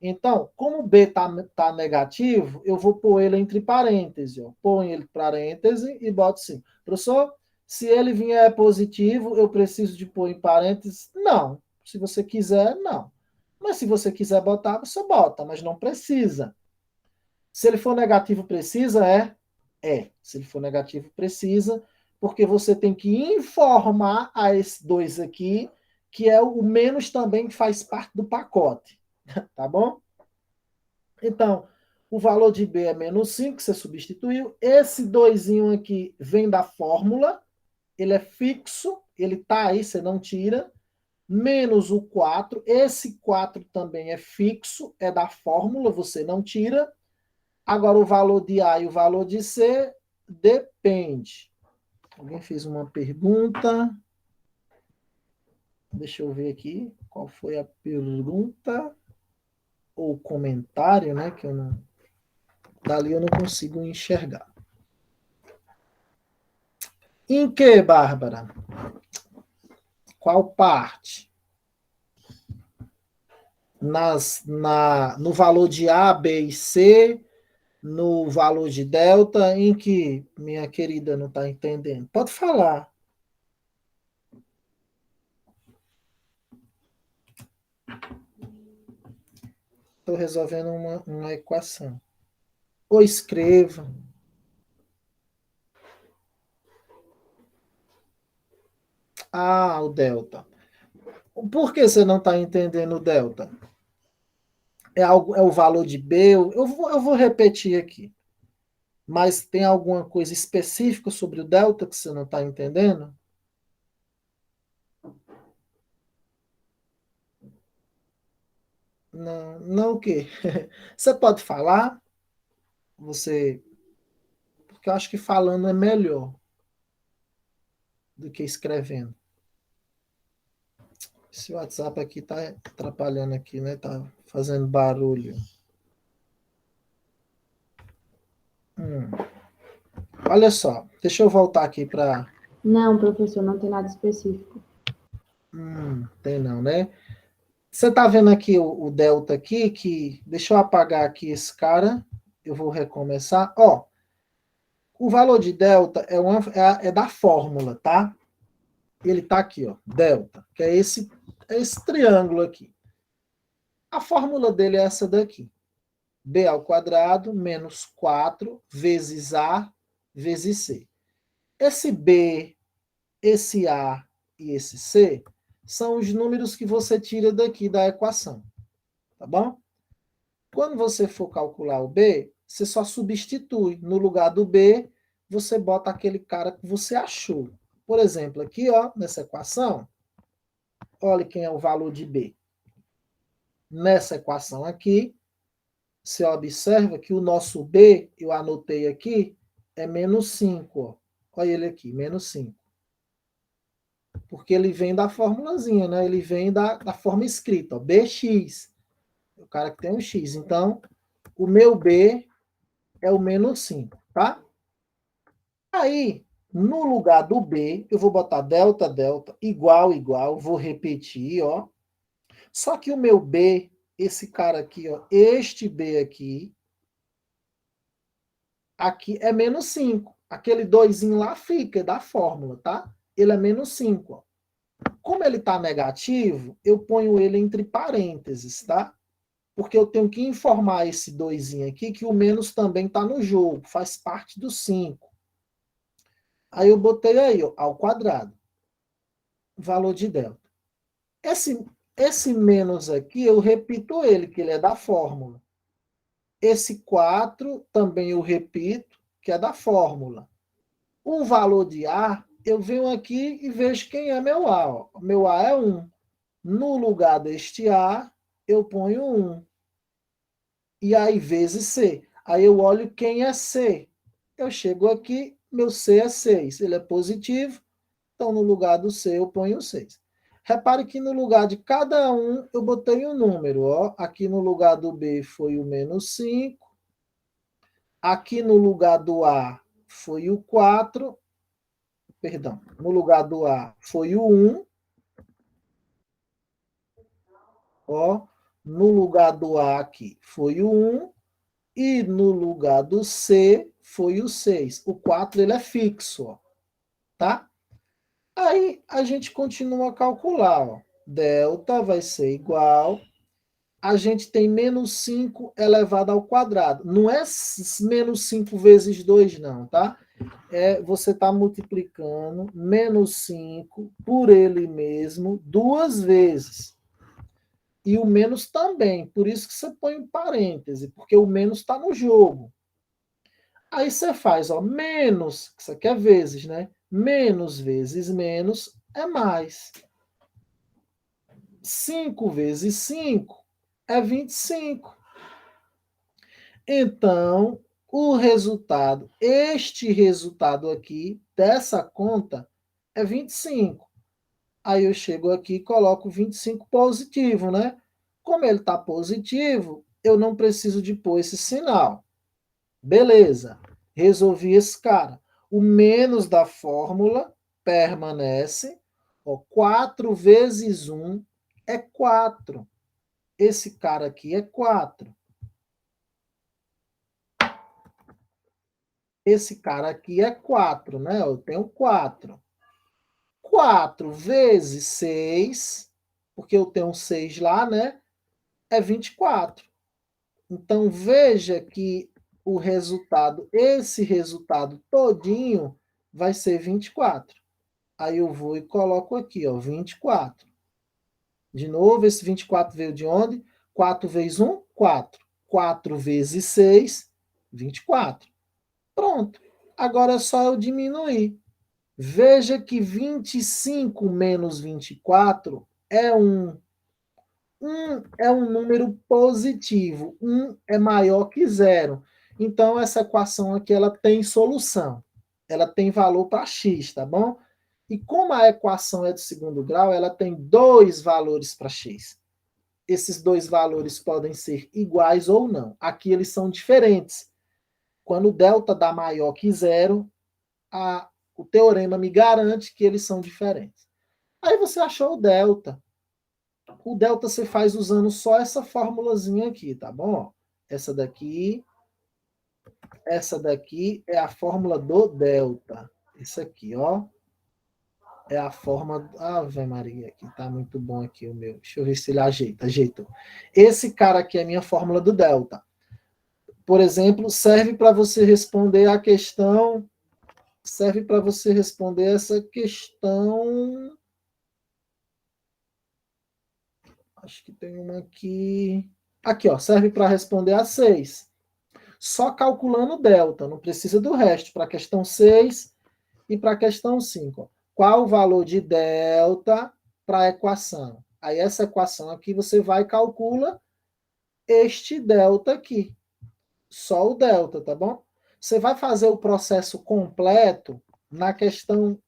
Então, como B tá negativo, eu vou pôr ele entre parênteses. Ó. Põe ele parêntese e boto assim. Professor, se ele vier positivo, eu preciso de pôr em parênteses? Não. Se você quiser, não. Mas se você quiser botar, você bota, mas não precisa. Se ele for negativo, precisa? É. Se ele for negativo, precisa, porque você tem que informar a esses dois aqui, que é o menos também que faz parte do pacote. Tá bom? Então, o valor de B é menos 5, que você substituiu. Esse 2 aqui vem da fórmula, ele é fixo, ele está aí, você não tira. Menos o 4, esse 4 também é fixo, é da fórmula, você não tira. Agora, o valor de A e o valor de C depende. Alguém fez uma pergunta. Deixa eu ver aqui qual foi a pergunta ou comentário, né? Que eu não. Dali eu não consigo enxergar. Em que, Bárbara? Qual parte? No valor de A, B e C, no valor de delta, em que minha querida não está entendendo? Pode falar. Estou resolvendo uma equação. Ou escreva. Ah, o delta. Por que você não está entendendo o delta? É o valor de B? Eu vou repetir aqui. Mas tem alguma coisa específica sobre o delta que você não está entendendo? Não, não o quê? Você pode falar? Você, porque eu acho que falando é melhor do que escrevendo. Esse WhatsApp aqui tá atrapalhando aqui, né? Tá fazendo barulho. Hum. Olha só, deixa eu voltar aqui para. Não, professor, não tem nada específico. Tem não, né? Você tá vendo aqui o delta aqui, que deixa eu apagar aqui esse cara, eu vou recomeçar. Ó, o valor de delta é da fórmula, tá? Ele tá aqui, ó, delta, que é esse triângulo aqui. A fórmula dele é essa daqui. B ao quadrado menos 4 vezes A vezes C. Esse B, esse A e esse C são os números que você tira daqui da equação, tá bom? Quando você for calcular o B, você só substitui. No lugar do B, você bota aquele cara que você achou. Por exemplo, aqui, ó, nessa equação, olha quem é o valor de B. Nessa equação aqui, você observa que o nosso B, eu anotei aqui, é menos 5. Ó. Olha ele aqui, menos 5. Porque ele vem da formulazinha, né? Ele vem da forma escrita, ó, BX. O cara que tem um X. Então, o meu B é o menos 5, tá? Aí, no lugar do B, eu vou botar delta, delta, igual, igual. Vou repetir, ó. Só que o meu B, esse cara aqui, ó, este B aqui é menos 5. Aquele 2 lá fica, é da fórmula, tá? Ele é menos 5, ó. Como ele está negativo, eu ponho ele entre parênteses, tá? Porque eu tenho que informar esse 2 aqui que o menos também está no jogo, faz parte do 5. Aí eu botei aí, ó, ao quadrado, valor de delta. Esse menos aqui, eu repito ele, que ele é da fórmula. Esse 4 também eu repito, que é da fórmula. O valor de A, eu venho aqui e vejo quem é meu A. Ó. Meu A é 1. No lugar deste A, eu ponho 1. E aí, vezes C. Aí eu olho quem é C. Eu chego aqui, meu C é 6. Ele é positivo, então no lugar do C eu ponho 6. Repare que no lugar de cada um eu botei um número. Ó. Aqui no lugar do B foi o menos 5. Aqui no lugar do A foi o 4. Perdão. No lugar do A foi o 1. Ó. No lugar do A aqui foi o 1. E no lugar do C foi o 6. O 4 ele é fixo, ó, tá? Aí a gente continua a calcular. Ó. Delta vai ser igual. A gente tem menos 5 elevado ao quadrado. Não é menos 5 vezes 2, não, tá? Você está multiplicando menos 5 por ele mesmo 2 vezes. E o menos também. Por isso que você põe um parêntese, porque o menos está no jogo. Aí você faz, ó, menos, isso aqui é vezes, né? Menos vezes menos é mais. 5 vezes 5 é 25. Então, o resultado, este resultado aqui, dessa conta, é 25. Aí eu chego aqui e coloco 25 positivo, né? Como ele está positivo, eu não preciso de pôr esse sinal. Beleza, resolvi esse cara. O menos da fórmula permanece. Ó, 4 vezes 1 é 4. Esse cara aqui é 4. Esse cara aqui é 4, né? Eu tenho 4. 4 vezes 6, porque eu tenho 6 lá, né? É 24. Então, veja que o resultado, esse resultado todinho, vai ser 24. Aí eu vou e coloco aqui, ó, 24. De novo, esse 24 veio de onde? 4 vezes 1, 4. 4 vezes 6, 24. Pronto. Agora é só eu diminuir. Veja que 25 menos 24 é 1. 1 é um número positivo. 1 é maior que 0. Então, essa equação aqui ela tem solução. Ela tem valor para x, tá bom? E como a equação é de segundo grau, ela tem dois valores para x. Esses dois valores podem ser iguais ou não. Aqui eles são diferentes. Quando o delta dá maior que 0, o teorema me garante que eles são diferentes. Aí você achou o delta. O delta você faz usando só essa formulazinha aqui, tá bom? Essa daqui é a fórmula do delta. Isso aqui, ó. É a forma. Ave Maria, aqui tá muito bom aqui o meu. Deixa eu ver se ele ajeita. Ajeitou. Esse cara aqui é a minha fórmula do delta. Por exemplo, serve para você responder a questão. Serve para você responder essa questão. Acho que tem uma aqui. Aqui, ó. Serve para responder a 6. Só calculando o delta, não precisa do resto, para a questão 6 e para a questão 5. Qual o valor de delta para a equação? Aí essa equação aqui você vai e calcula este delta aqui. Só o delta, tá bom? Você vai fazer o processo completo na questão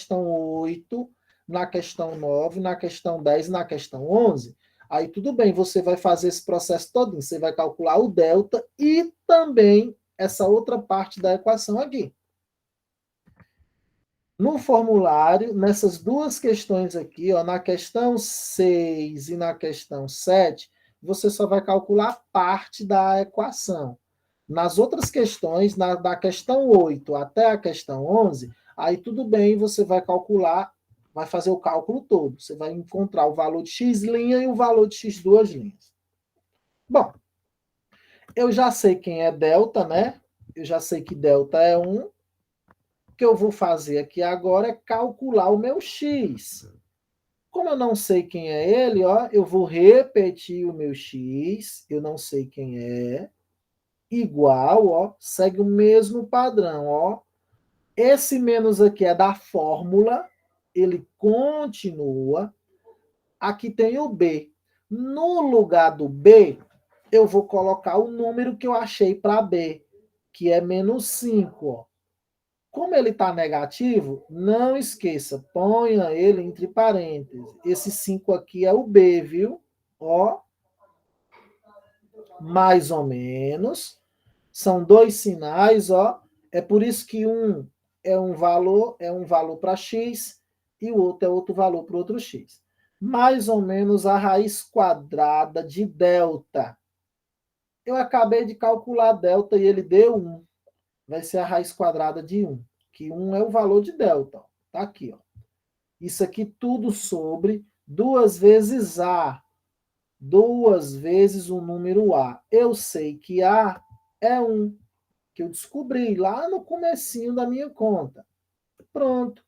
8, na questão 9, na questão 10, na questão 11. Aí tudo bem, você vai fazer esse processo todinho. Você vai calcular o delta e também essa outra parte da equação aqui. No formulário, nessas duas questões aqui, ó, na questão 6 e na questão 7, você só vai calcular parte da equação. Nas outras questões, da questão 8 até a questão 11, aí tudo bem, você vai calcular, vai fazer o cálculo todo. Você vai encontrar o valor de x' e o valor de x duas linhas. Bom, eu já sei quem é delta, né? Eu já sei que delta é 1. O que eu vou fazer aqui agora é calcular o meu x. Como eu não sei quem é ele, ó, eu vou repetir o meu x, eu não sei quem é, igual, ó, segue o mesmo padrão, ó. Esse menos aqui é da fórmula, ele continua. Aqui tem o b. No lugar do b, eu vou colocar o número que eu achei para b, que é menos 5, ó. Como ele está negativo, não esqueça, ponha ele entre parênteses. Esse 5 aqui é o b, viu? Ó, mais ou menos. São dois sinais, ó. É por isso que um é um valor para x, e o outro é outro valor para outro x. Mais ou menos a raiz quadrada de delta. Eu acabei de calcular delta e ele deu 1. Vai ser a raiz quadrada de 1, que 1 é o valor de delta. Tá aqui, ó. Isso aqui tudo sobre 2 vezes a. 2 vezes o número a. Eu sei que a é 1, que eu descobri lá no comecinho da minha conta. Pronto.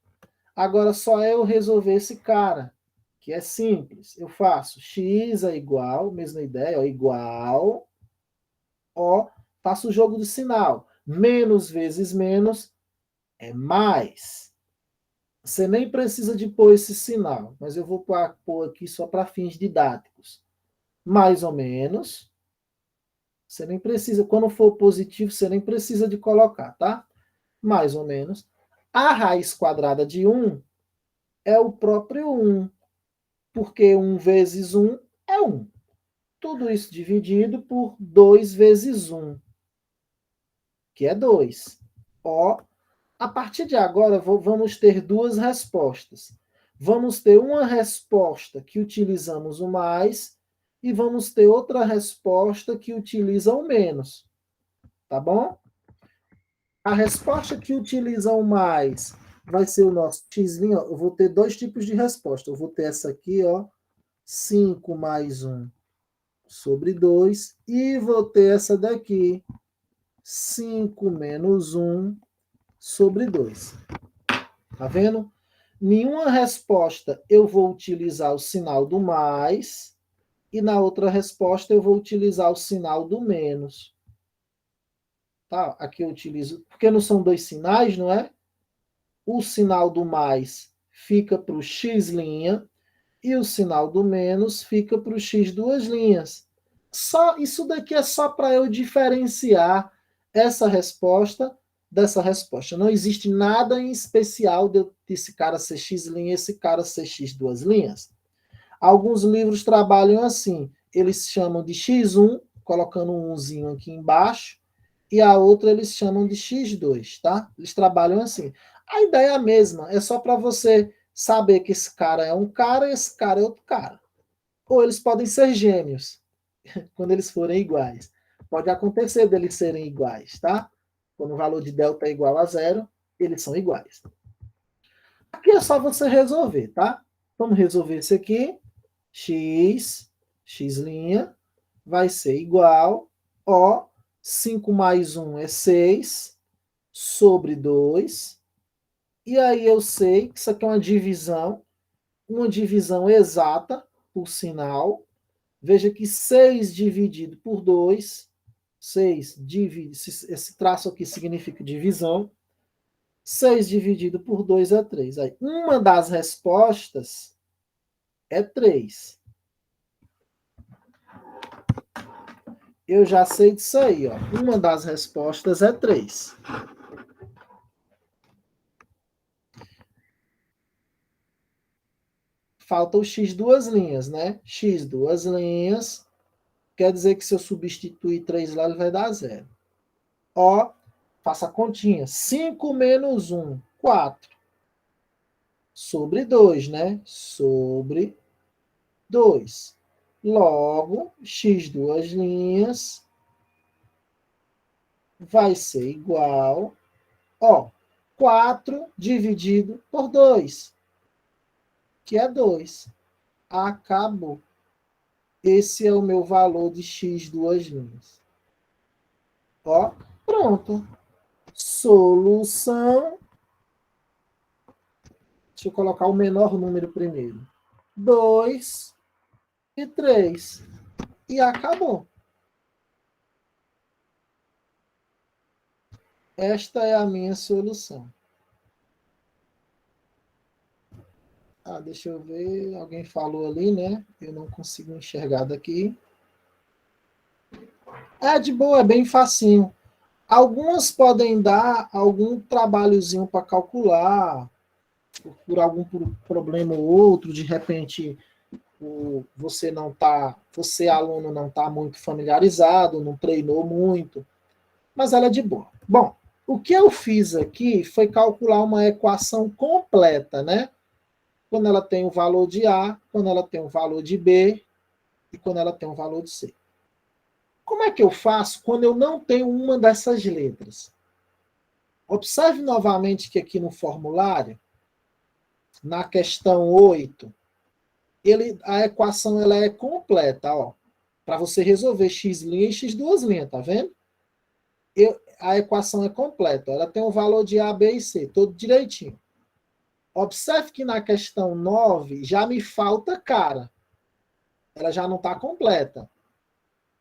Agora só eu resolver esse cara, que é simples. Eu faço x é igual, mesma ideia, ó, igual, ó, faço o jogo do sinal. Menos vezes menos é mais. Você nem precisa de pôr esse sinal, mas eu vou pôr aqui só para fins didáticos. Mais ou menos. Você nem precisa, quando for positivo, você nem precisa de colocar, tá? Mais ou menos. A raiz quadrada de 1 é o próprio 1, porque 1 vezes 1 é 1. Tudo isso dividido por 2 vezes 1, que é 2. Ó, a partir de agora, vamos ter duas respostas. Vamos ter uma resposta que utilizamos o mais e vamos ter outra resposta que utiliza o menos. Tá bom? A resposta que utiliza o mais vai ser o nosso x'. Eu vou ter dois tipos de resposta. Eu vou ter essa aqui, ó, 5 mais 1 sobre 2. E vou ter essa daqui, 5 menos 1 sobre 2. Tá vendo? Nenhuma resposta eu vou utilizar o sinal do mais e na outra resposta eu vou utilizar o sinal do menos. Tá? Aqui eu utilizo, porque não são dois sinais, não é? O sinal do mais fica para o x' e o sinal do menos fica para o x duas linhas. Só isso daqui é só para eu diferenciar essa resposta dessa resposta. Não existe nada em especial desse cara ser x' e esse cara ser x duas linhas. Alguns livros trabalham assim. Eles chamam de x1, colocando um 1zinho aqui embaixo, e a outra eles chamam de x2, tá? Eles trabalham assim. A ideia é a mesma, é só para você saber que esse cara é um cara e esse cara é outro cara. Ou eles podem ser gêmeos, quando eles forem iguais. Pode acontecer deles serem iguais, tá? Quando o valor de delta é igual a zero, eles são iguais. Aqui é só você resolver, tá? Vamos resolver isso aqui. X' vai ser igual, ó, 5 mais 1 é 6, sobre 2. E aí eu sei que isso aqui é uma divisão exata, por sinal. Veja que 6 dividido por 2, 6 divide, esse traço aqui significa divisão. 6 dividido por 2 é 3. Aí, uma das respostas é 3. Eu já sei disso aí, ó. Uma das respostas é 3. Falta o x duas linhas, né? X duas linhas. Quer dizer que se eu substituir 3 lá, ele vai dar 0. Ó, faça a continha. 5 menos 1, 4. Sobre 2, né? Sobre 2. Logo, x duas linhas vai ser igual, ó, 4 dividido por 2, que é 2. Acabou. Esse é o meu valor de x duas linhas. Ó, pronto. Solução. Deixa eu colocar o menor número primeiro. 2 e 3. E acabou. Esta é a minha solução. Ah, deixa eu ver. Alguém falou ali, né? Eu não consigo enxergar daqui. É de boa, é bem facinho. Algumas podem dar algum trabalhozinho para calcular, por algum problema ou outro, de repente você aluno não está muito familiarizado, não treinou muito, mas ela é de boa. Bom, o que eu fiz aqui foi calcular uma equação completa, né? Quando ela tem o valor de A, quando ela tem o valor de B e quando ela tem o valor de C. Como é que eu faço quando eu não tenho uma dessas letras? Observe novamente que aqui no formulário, na questão 8, a equação ela é completa, ó, para você resolver x' e x duas linhas, tá vendo? A equação é completa, ela tem um valor de A, B e C, todo direitinho. Observe que na questão 9 já me falta cara. Ela já não está completa.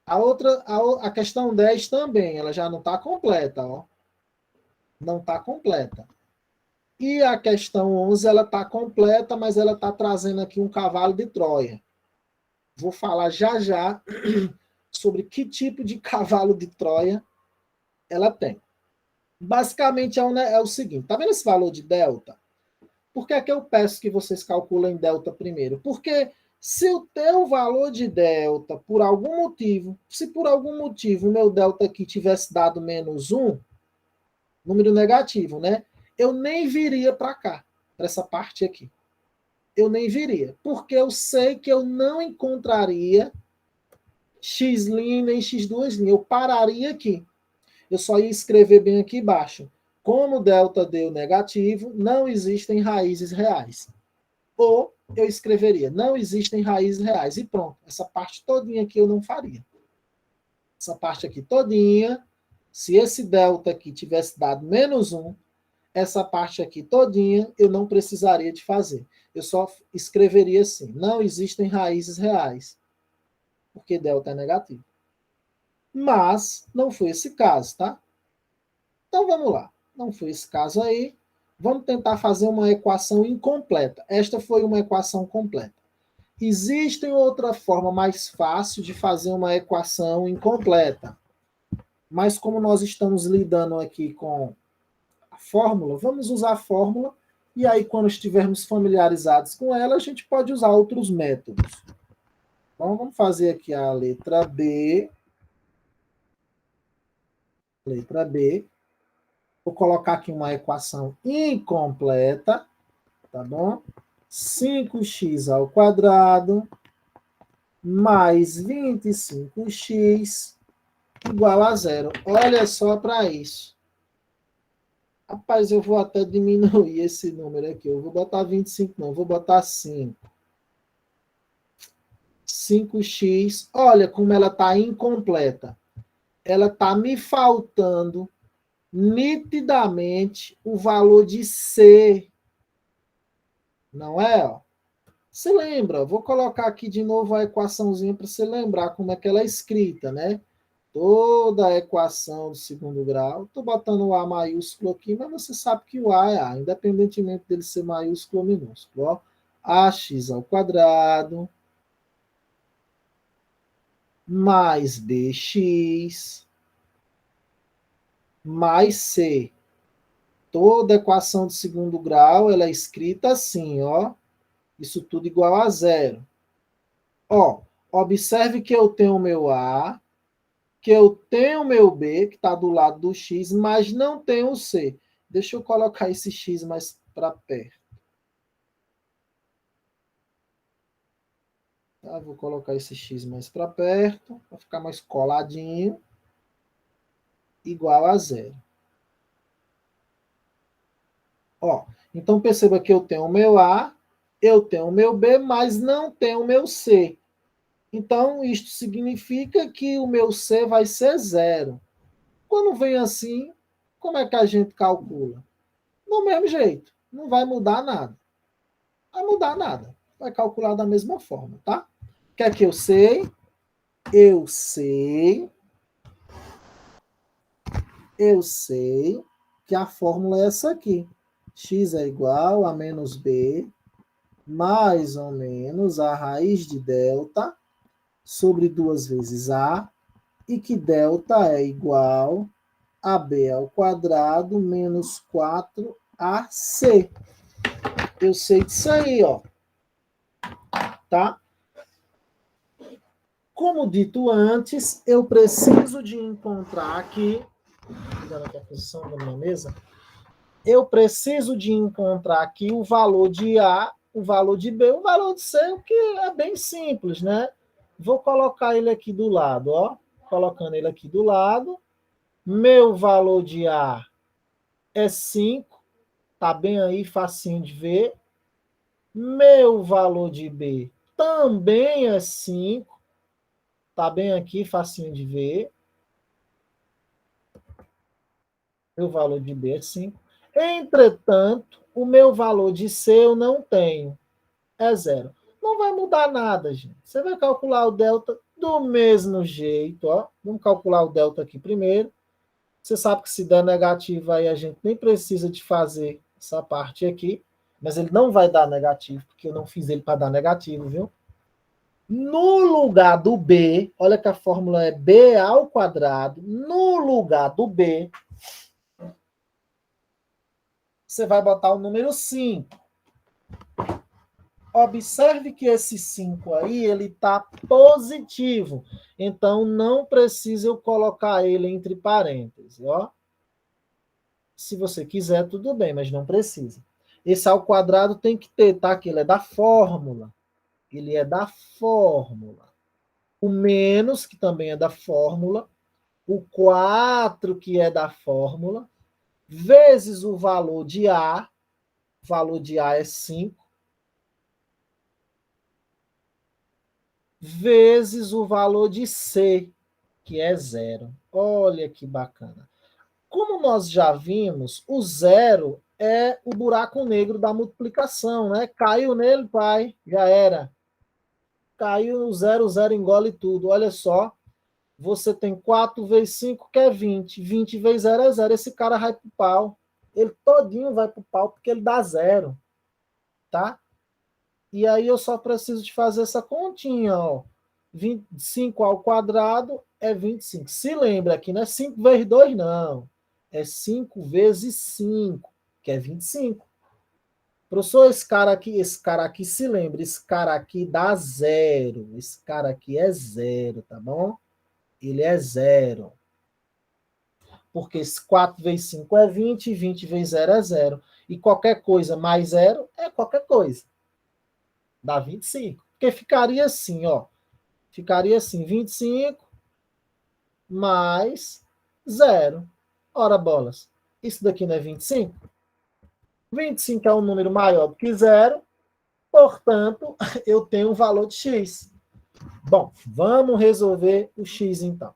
A questão 10 também, ela já não está completa, ó. Não está completa. E a questão 11, ela está completa, mas ela está trazendo aqui um cavalo de Troia. Vou falar já já sobre que tipo de cavalo de Troia ela tem. Basicamente é o seguinte, tá vendo esse valor de delta? Por que é que eu peço que vocês calculem delta primeiro? Porque se o teu valor de delta, por algum motivo, se por algum motivo o meu delta aqui tivesse dado menos 1, número negativo, né? Eu nem viria para cá, para essa parte aqui. Eu nem viria, porque eu sei que eu não encontraria x' nem x duas linhas. Eu pararia aqui. Eu só ia escrever bem aqui embaixo. Como delta deu negativo, não existem raízes reais. Ou eu escreveria, não existem raízes reais. E pronto, essa parte todinha aqui eu não faria. Essa parte aqui todinha, se esse delta aqui tivesse dado menos 1, essa parte aqui todinha eu não precisaria de fazer. Eu só escreveria assim, não existem raízes reais, porque delta é negativo. Mas não foi esse caso, tá? Então vamos lá. Não foi esse caso aí. Vamos tentar fazer uma equação incompleta. Esta foi uma equação completa. Existe outra forma mais fácil de fazer uma equação incompleta. Mas como nós estamos lidando aqui com a fórmula, vamos usar a fórmula e aí quando estivermos familiarizados com ela, a gente pode usar outros métodos. Então vamos fazer aqui a letra B. Letra B. Vou colocar aqui uma equação incompleta, tá bom? 5x ao quadrado mais 25x igual a zero. Olha só para isso. Rapaz, eu vou até diminuir esse número aqui. Eu vou botar 25, não. Vou botar 5. 5x. Olha como ela está incompleta. Ela está me faltando nitidamente o valor de C. Não é? Ó. Você lembra? Vou colocar aqui de novo a equaçãozinha para você lembrar como é que ela é escrita, né? toda a equação do segundo grau. Estou botando o A maiúsculo aqui, mas você sabe que o A é A, independentemente dele ser maiúsculo ou minúsculo. Ó, AX ao quadrado mais BX mais C. Toda equação de segundo grau, ela é escrita assim, ó. Isso tudo igual a zero. Ó, observe que eu tenho o meu A, que eu tenho o meu B, que está do lado do X, mas não tenho o C. Deixa eu colocar esse X mais para perto. Tá, vou colocar esse X mais para perto, para ficar mais coladinho. Igual a zero. Ó, então perceba que eu tenho o meu A, eu tenho o meu B, mas não tenho o meu C. Então, isto significa que o meu C vai ser zero. Quando vem assim, como é que a gente calcula? Do mesmo jeito, não vai mudar nada. Vai mudar nada. Vai calcular da mesma forma, tá? O que é que eu sei? Eu sei que a fórmula é essa aqui. X é igual a menos B mais ou menos a raiz de delta sobre 2 vezes A, e que delta é igual a B ao quadrado menos 4AC. Eu sei disso aí, ó. Tá? Como dito antes, eu preciso de encontrar aqui, cuidado aqui a posição da minha mesa, eu preciso de encontrar aqui o valor de A, o valor de B, o valor de C, o que é bem simples, né? Vou colocar ele aqui do lado, ó. Colocando ele aqui do lado. Meu valor de A é 5, tá bem aí, facinho de ver. Meu valor de B também é 5, tá bem aqui, facinho de ver. Meu valor de B é 5. Entretanto, o meu valor de C eu não tenho. É zero. Não vai mudar nada, gente. Você vai calcular o delta do mesmo jeito, ó. Vamos calcular o delta aqui primeiro. Você sabe que se der negativo aí, a gente nem precisa de fazer essa parte aqui. Mas ele não vai dar negativo, porque eu não fiz ele para dar negativo, viu? No lugar do B, olha que a fórmula é B ao quadrado. No lugar do B, você vai botar o número 5. Observe que esse 5 aí, ele está positivo. Então, não precisa eu colocar ele entre parênteses, ó. Se você quiser, tudo bem, mas não precisa. Esse ao quadrado tem que ter, tá? Que ele é da fórmula. Ele é da fórmula. O menos, que também é da fórmula. O 4, que é da fórmula. Vezes o valor de A. O valor de A é 5. Vezes o valor de C, que é zero. Olha que bacana. Como nós já vimos, o zero é o buraco negro da multiplicação, né? Caiu nele, pai, já era. Caiu no zero, o zero engole tudo. Olha só, você tem 4 vezes 5, que é 20. 20 vezes 0 é zero. Esse cara vai pro pau. Ele todinho vai pro pau, porque ele dá zero, tá? E aí eu só preciso de fazer essa continha, ó. 25 ao quadrado é 25. Se lembra que não é 5 vezes 2, não. É 5 vezes 5, que é 25. Professor, esse cara aqui, se lembra, esse cara aqui dá zero. Esse cara aqui é zero, tá bom? Ele é zero. Porque 4 vezes 5 é 20, 20 vezes 0 é zero. E qualquer coisa mais zero é qualquer coisa. Dá 25. Porque ficaria assim, ó. Ficaria assim, 25 mais 0. Ora, bolas. Isso daqui não é 25? 25 é um número maior do que 0. Portanto, eu tenho um valor de x. Bom, vamos resolver o x então.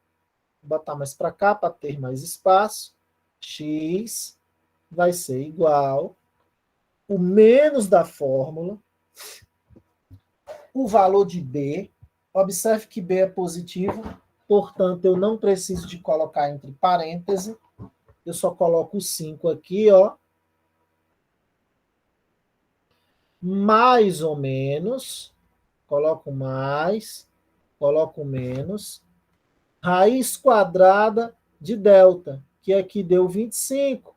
Vou botar mais para cá para ter mais espaço. X vai ser igual o menos da fórmula, o valor de B. Observe que B é positivo. Portanto, eu não preciso de colocar entre parênteses. Eu só coloco o 5 aqui, ó. Mais ou menos. Coloco mais. Coloco menos. Raiz quadrada de delta, que aqui deu 25.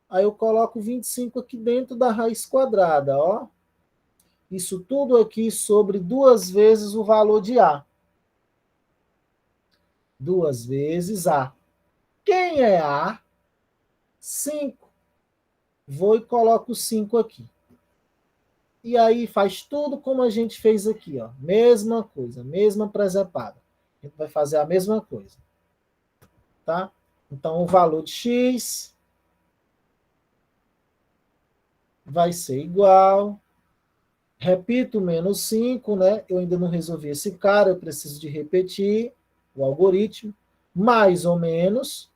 Aí eu coloco 25 aqui dentro da raiz quadrada, ó. Isso tudo aqui sobre 2 vezes o valor de A. 2 vezes A. Quem é A? 5. Vou e coloco 5 aqui. E aí faz tudo como a gente fez aqui, ó. Mesma coisa, mesma presepada. A gente vai fazer a mesma coisa. Tá? Então, o valor de x vai ser igual. Repito, menos 5, né? Eu ainda não resolvi esse cara, eu preciso de repetir o algoritmo. Mais ou menos.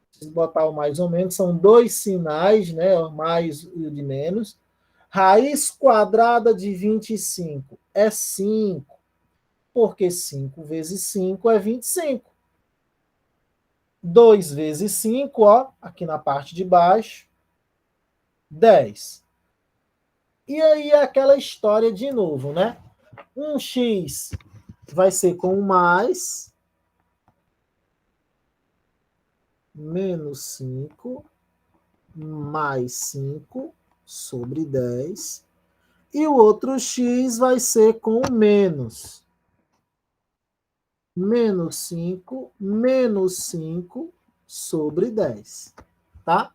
Preciso botar o mais ou menos, são 2 sinais, né? O mais e o de menos. Raiz quadrada de 25 é 5, porque 5 vezes 5 é 25. 2 vezes 5, ó, aqui na parte de baixo, 10. E aí aquela história de novo, né? Um x vai ser com mais, menos 5, mais 5 sobre 10. E o outro x vai ser com menos. Menos 5, menos 5 sobre 10. Tá?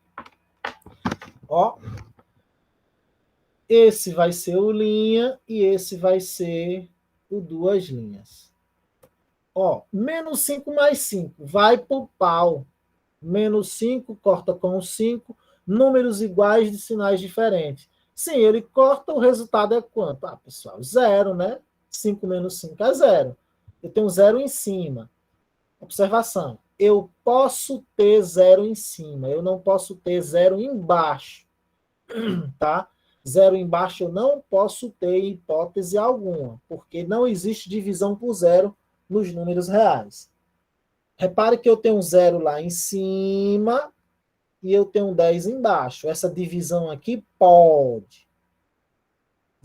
Ó. Esse vai ser o linha e esse vai ser o duas linhas. Ó, menos 5 mais 5 vai pro pau. Menos 5 corta com 5, números iguais de sinais diferentes. Sim, ele corta, o resultado é quanto? Ah, pessoal, 0, né? 5 menos 5 é 0. Eu tenho 0 em cima. Observação. Eu posso ter 0 em cima, eu não posso ter 0 embaixo. Tá? 0 embaixo eu não posso ter em hipótese alguma, porque não existe divisão por 0 nos números reais. Repare que eu tenho 0 lá em cima e eu tenho 10 embaixo. Essa divisão aqui pode.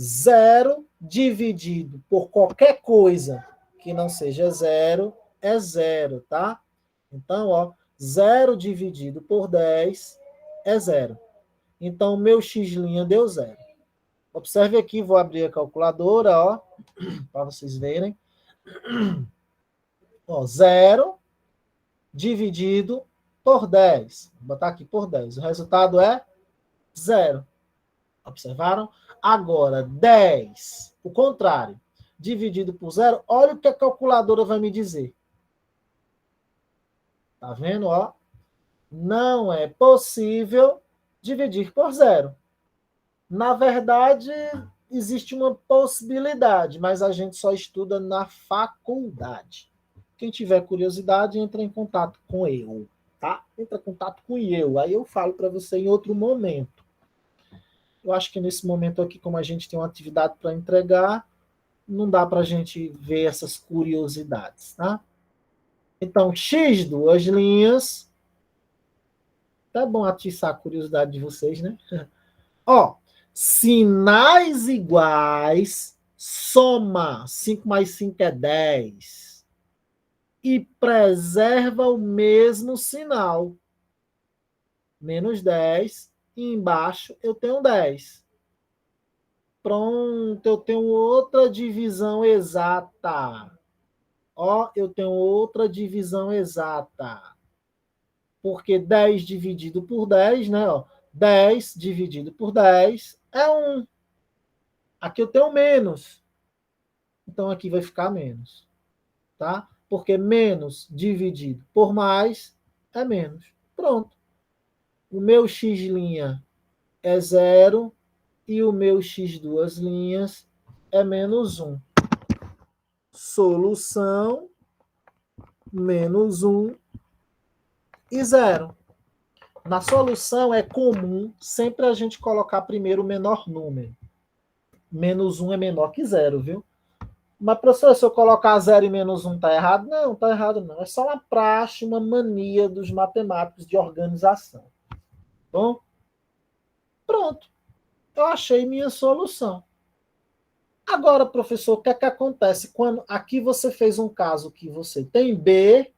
0 dividido por qualquer coisa que não seja 0 é 0, tá? Então, ó, 0 dividido por 10 é 0. Então, meu x' deu 0. Observe aqui, vou abrir a calculadora, ó, para vocês verem. Ó, 0 dividido por 10. Vou botar aqui por 10. O resultado é 0. Observaram? Agora, 10, o contrário, dividido por 0, olha o que a calculadora vai me dizer. Tá vendo? Ó? Não é possível dividir por 0. Na verdade, existe uma possibilidade, mas a gente só estuda na faculdade. Quem tiver curiosidade, entra em contato com eu, tá? Entra em contato com eu, aí eu falo para você em outro momento. Eu acho que nesse momento aqui, como a gente tem uma atividade para entregar, não dá para a gente ver essas curiosidades, tá? Então, x duas linhas. Tá bom atiçar a curiosidade de vocês, né? Ó, sinais iguais, soma 5 mais 5 é 10. E preserva o mesmo sinal. Menos 10, e embaixo eu tenho 10. Pronto, eu tenho outra divisão exata. Ó, eu tenho outra divisão exata. Porque 10 dividido por 10, né? Ó, 10 dividido por 10 é 1. Aqui eu tenho menos. Então, aqui vai ficar menos. Tá? Porque menos dividido por mais é menos. Pronto. O meu x' é 0 e o meu x duas linhas é menos 1. Solução, menos 1 e 0. Na solução é comum sempre a gente colocar primeiro o menor número. Menos 1 é menor que 0, viu? Mas, professor, se eu colocar 0 e menos 1, está errado? Não, está errado não. É só uma praxe, uma mania dos matemáticos de organização. Bom, pronto. Eu achei minha solução. Agora, professor, o que é que acontece quando aqui você fez um caso que você tem B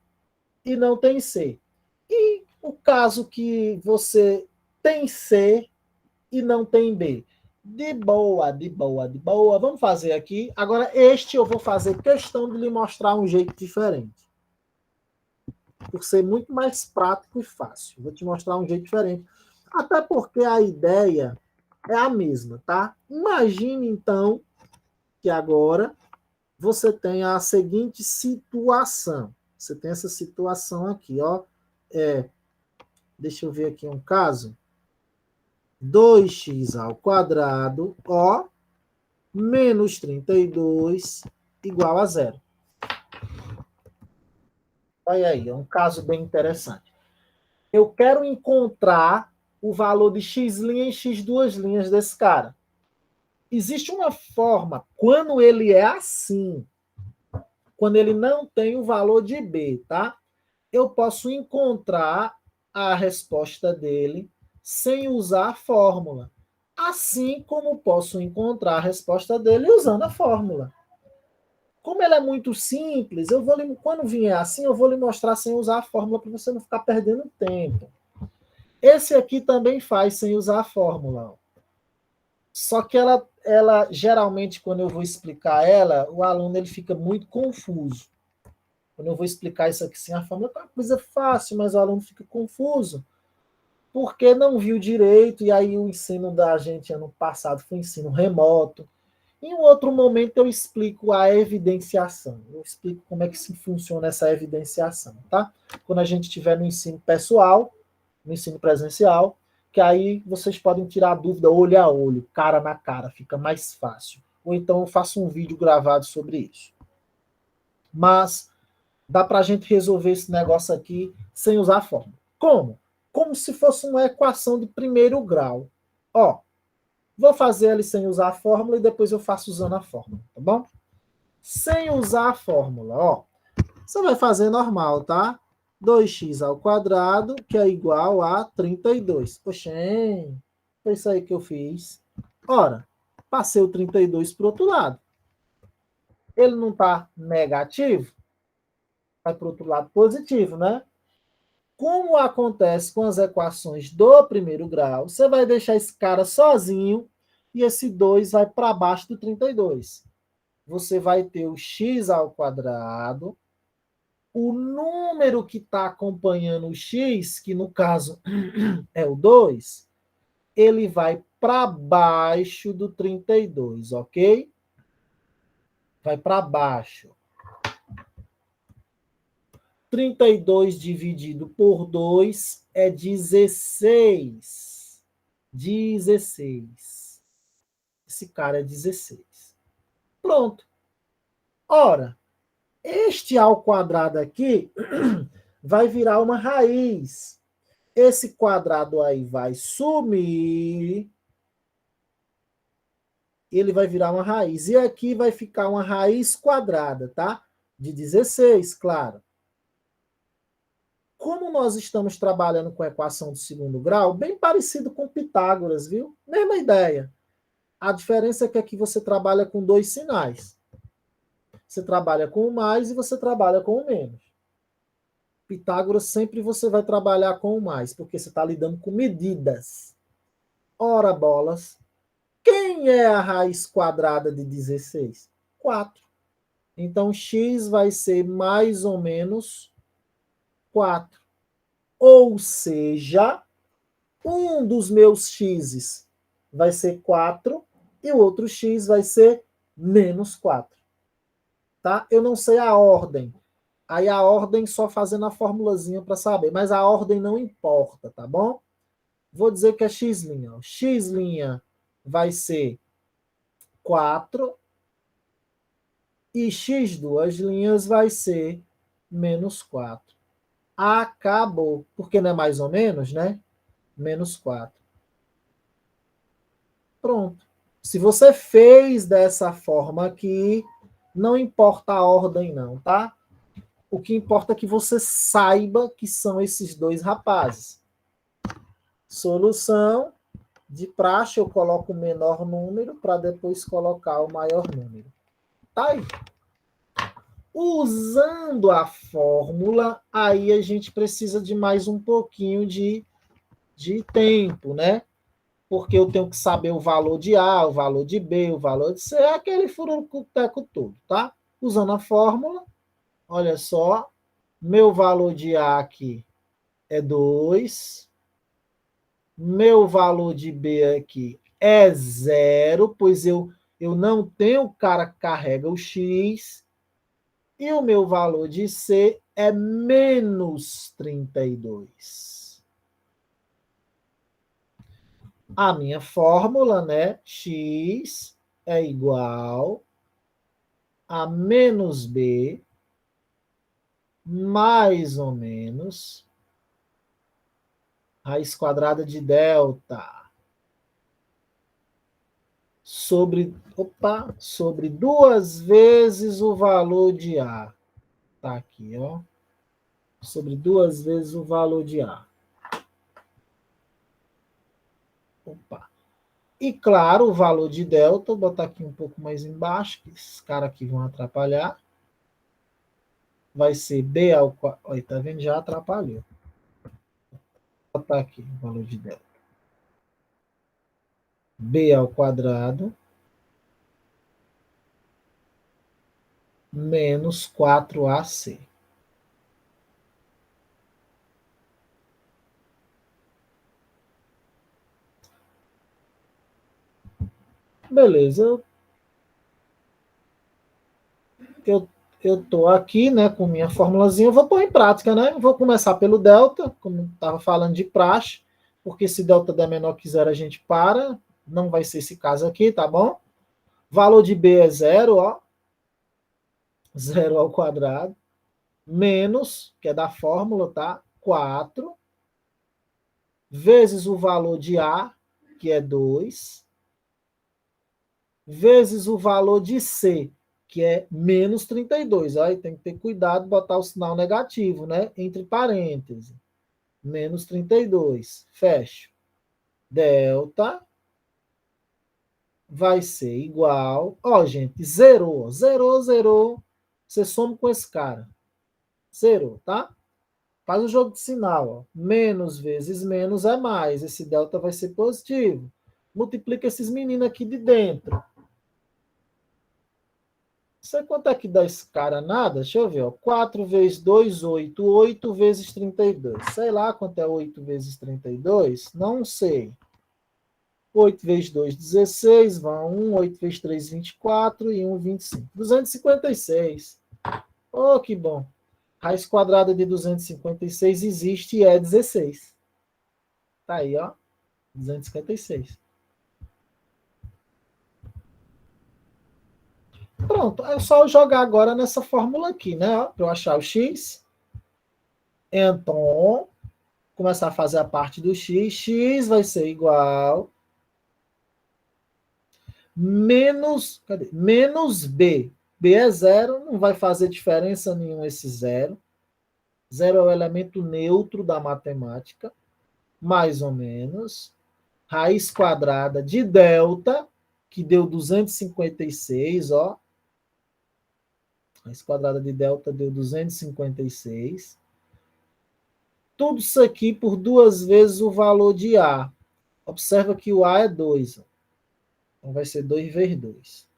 e não tem C? E o caso que você tem C e não tem B? De boa, de boa, de boa. Vamos fazer aqui. Agora, este eu vou fazer questão de lhe mostrar um jeito diferente. Por ser muito mais prático e fácil. Vou te mostrar um jeito diferente. Até porque a ideia é a mesma, tá? Imagine, então, que agora você tem a seguinte situação. Você tem essa situação aqui, ó. Deixa eu ver aqui um caso. 2x ao quadrado, ó, menos 32 igual a zero. Olha aí, é um caso bem interessante. Eu quero encontrar o valor de x' e x' desse cara. Existe uma forma, quando ele é assim, quando ele não tem o valor de b, tá? Eu posso encontrar a resposta dele sem usar a fórmula. Assim como posso encontrar a resposta dele usando a fórmula. Como ele é muito simples, quando vier assim, eu vou lhe mostrar sem usar a fórmula para você não ficar perdendo tempo. Esse aqui também faz sem usar a fórmula. Só que ela geralmente, quando eu vou explicar ela, o aluno ele fica muito confuso. Quando eu vou explicar isso aqui sem a fórmula, é uma coisa fácil, mas o aluno fica confuso, porque não viu direito, e aí o ensino da gente ano passado foi ensino remoto. Em um outro momento eu explico a evidenciação. Eu explico como é que funciona essa evidenciação, tá? Quando a gente estiver no ensino pessoal, no ensino presencial, que aí vocês podem tirar a dúvida olho a olho, cara na cara, fica mais fácil. Ou então eu faço um vídeo gravado sobre isso. Mas dá para a gente resolver esse negócio aqui sem usar a fórmula. Como? Como se fosse uma equação de primeiro grau. Ó, vou fazer ele sem usar a fórmula e depois eu faço usando a fórmula, tá bom? Sem usar a fórmula, ó. Você vai fazer normal, tá? 2x ao quadrado, que é igual a 32. Poxa, foi isso aí que eu fiz. Ora, passei o 32 para o outro lado. Ele não está negativo? Vai para o outro lado positivo, né? Como acontece com as equações do primeiro grau, você vai deixar esse cara sozinho e esse 2 vai para baixo do 32. Você vai ter o x ao quadrado, o número que está acompanhando o x, que no caso é o 2, ele vai para baixo do 32, ok? Vai para baixo. 32 dividido por 2 é 16. 16. Esse cara é 16. Pronto. Ora, este ao quadrado aqui vai virar uma raiz. Esse quadrado aí vai sumir. Ele vai virar uma raiz. E aqui vai ficar uma raiz quadrada, tá? De 16, claro. Como nós estamos trabalhando com a equação do segundo grau, bem parecido com Pitágoras, viu? Mesma ideia. A diferença é que aqui você trabalha com dois sinais. Você trabalha com o mais e você trabalha com o menos. Pitágoras sempre você vai trabalhar com o mais, porque você está lidando com medidas. Ora, bolas. Quem é a raiz quadrada de 16? 4. Então, x vai ser mais ou menos 4. Ou seja, um dos meus x's vai ser 4 e o outro x vai ser menos 4. Tá? Eu não sei a ordem. Aí a ordem só fazendo a formulazinha para saber, mas a ordem não importa, tá bom? Vou dizer que é x'. X' vai ser 4 e x duas linhas vai ser menos 4. Acabou. Porque não é mais ou menos, né? Menos 4. Pronto. Se você fez dessa forma aqui, Não importa a ordem, não, tá? O que importa é que você saiba que são esses dois rapazes. Solução de praxe, eu coloco o menor número para depois colocar o maior número. Tá aí. Usando a fórmula, aí a gente precisa de mais um pouquinho de tempo, né? Porque eu tenho que saber o valor de A, o valor de B, o valor de C, aquele furucuteco todo, tá? Usando a fórmula, olha só, meu valor de A aqui é 2, meu valor de B aqui é 0, pois eu não tenho o cara que carrega o X, e o meu valor de C é menos 32. A minha fórmula, né? X é igual a menos B, mais ou menos, raiz quadrada de delta, sobre 2 vezes o valor de A. Tá aqui, ó. Sobre 2 vezes o valor de A. Opa. E, claro, o valor de delta, vou botar aqui um pouco mais embaixo, que esses caras aqui vão atrapalhar. Vai ser B ao quadrado. Olha, tá vendo? Já atrapalhou. Vou botar aqui o valor de delta. B ao quadrado menos 4AC. Beleza, eu estou aqui, né, com minha formulazinha, eu vou pôr em prática, né? Vou começar pelo delta, como estava falando de praxe, porque se delta der menor que zero, a gente para. Não vai ser esse caso aqui, tá bom? Valor de B é zero, ó. Zero ao quadrado. Menos, que é da fórmula, tá? 4. Vezes o valor de A, que é 2. Vezes o valor de C, que é menos 32. Aí tem que ter cuidado, botar o sinal negativo, né? Entre parênteses. Menos 32. Fecho. Delta vai ser igual. Ó, gente, zerou. Zerou, zerou. Você soma com esse cara. Zerou, tá? Faz o jogo de sinal. Ó. Menos vezes menos é mais. Esse delta vai ser positivo. Multiplica esses meninos aqui de dentro. Sei quanto é que dá esse cara? Nada? Deixa eu ver. Ó. 4 vezes 2, 8. 8 vezes 32. Sei lá quanto é 8 vezes 32? Não sei. 8 vezes 2, 16. Vão 1. 8 vezes 3, 24. E 1, 25. 256. Oh, que bom. Raiz quadrada de 256 existe e é 16. Tá aí, ó. 256. Pronto. É só eu jogar agora nessa fórmula aqui, né? Para eu achar o x. Então, começar a fazer a parte do x. X vai ser igual menos, cadê? Menos b. B é zero, não vai fazer diferença nenhuma esse zero. Zero é o elemento neutro da matemática, mais ou menos. Raiz quadrada de delta, que deu 256, ó. Raiz quadrada de delta deu 256. Tudo isso aqui por 2 vezes o valor de A. Observa que o A é 2. Então vai ser 2 vezes 2.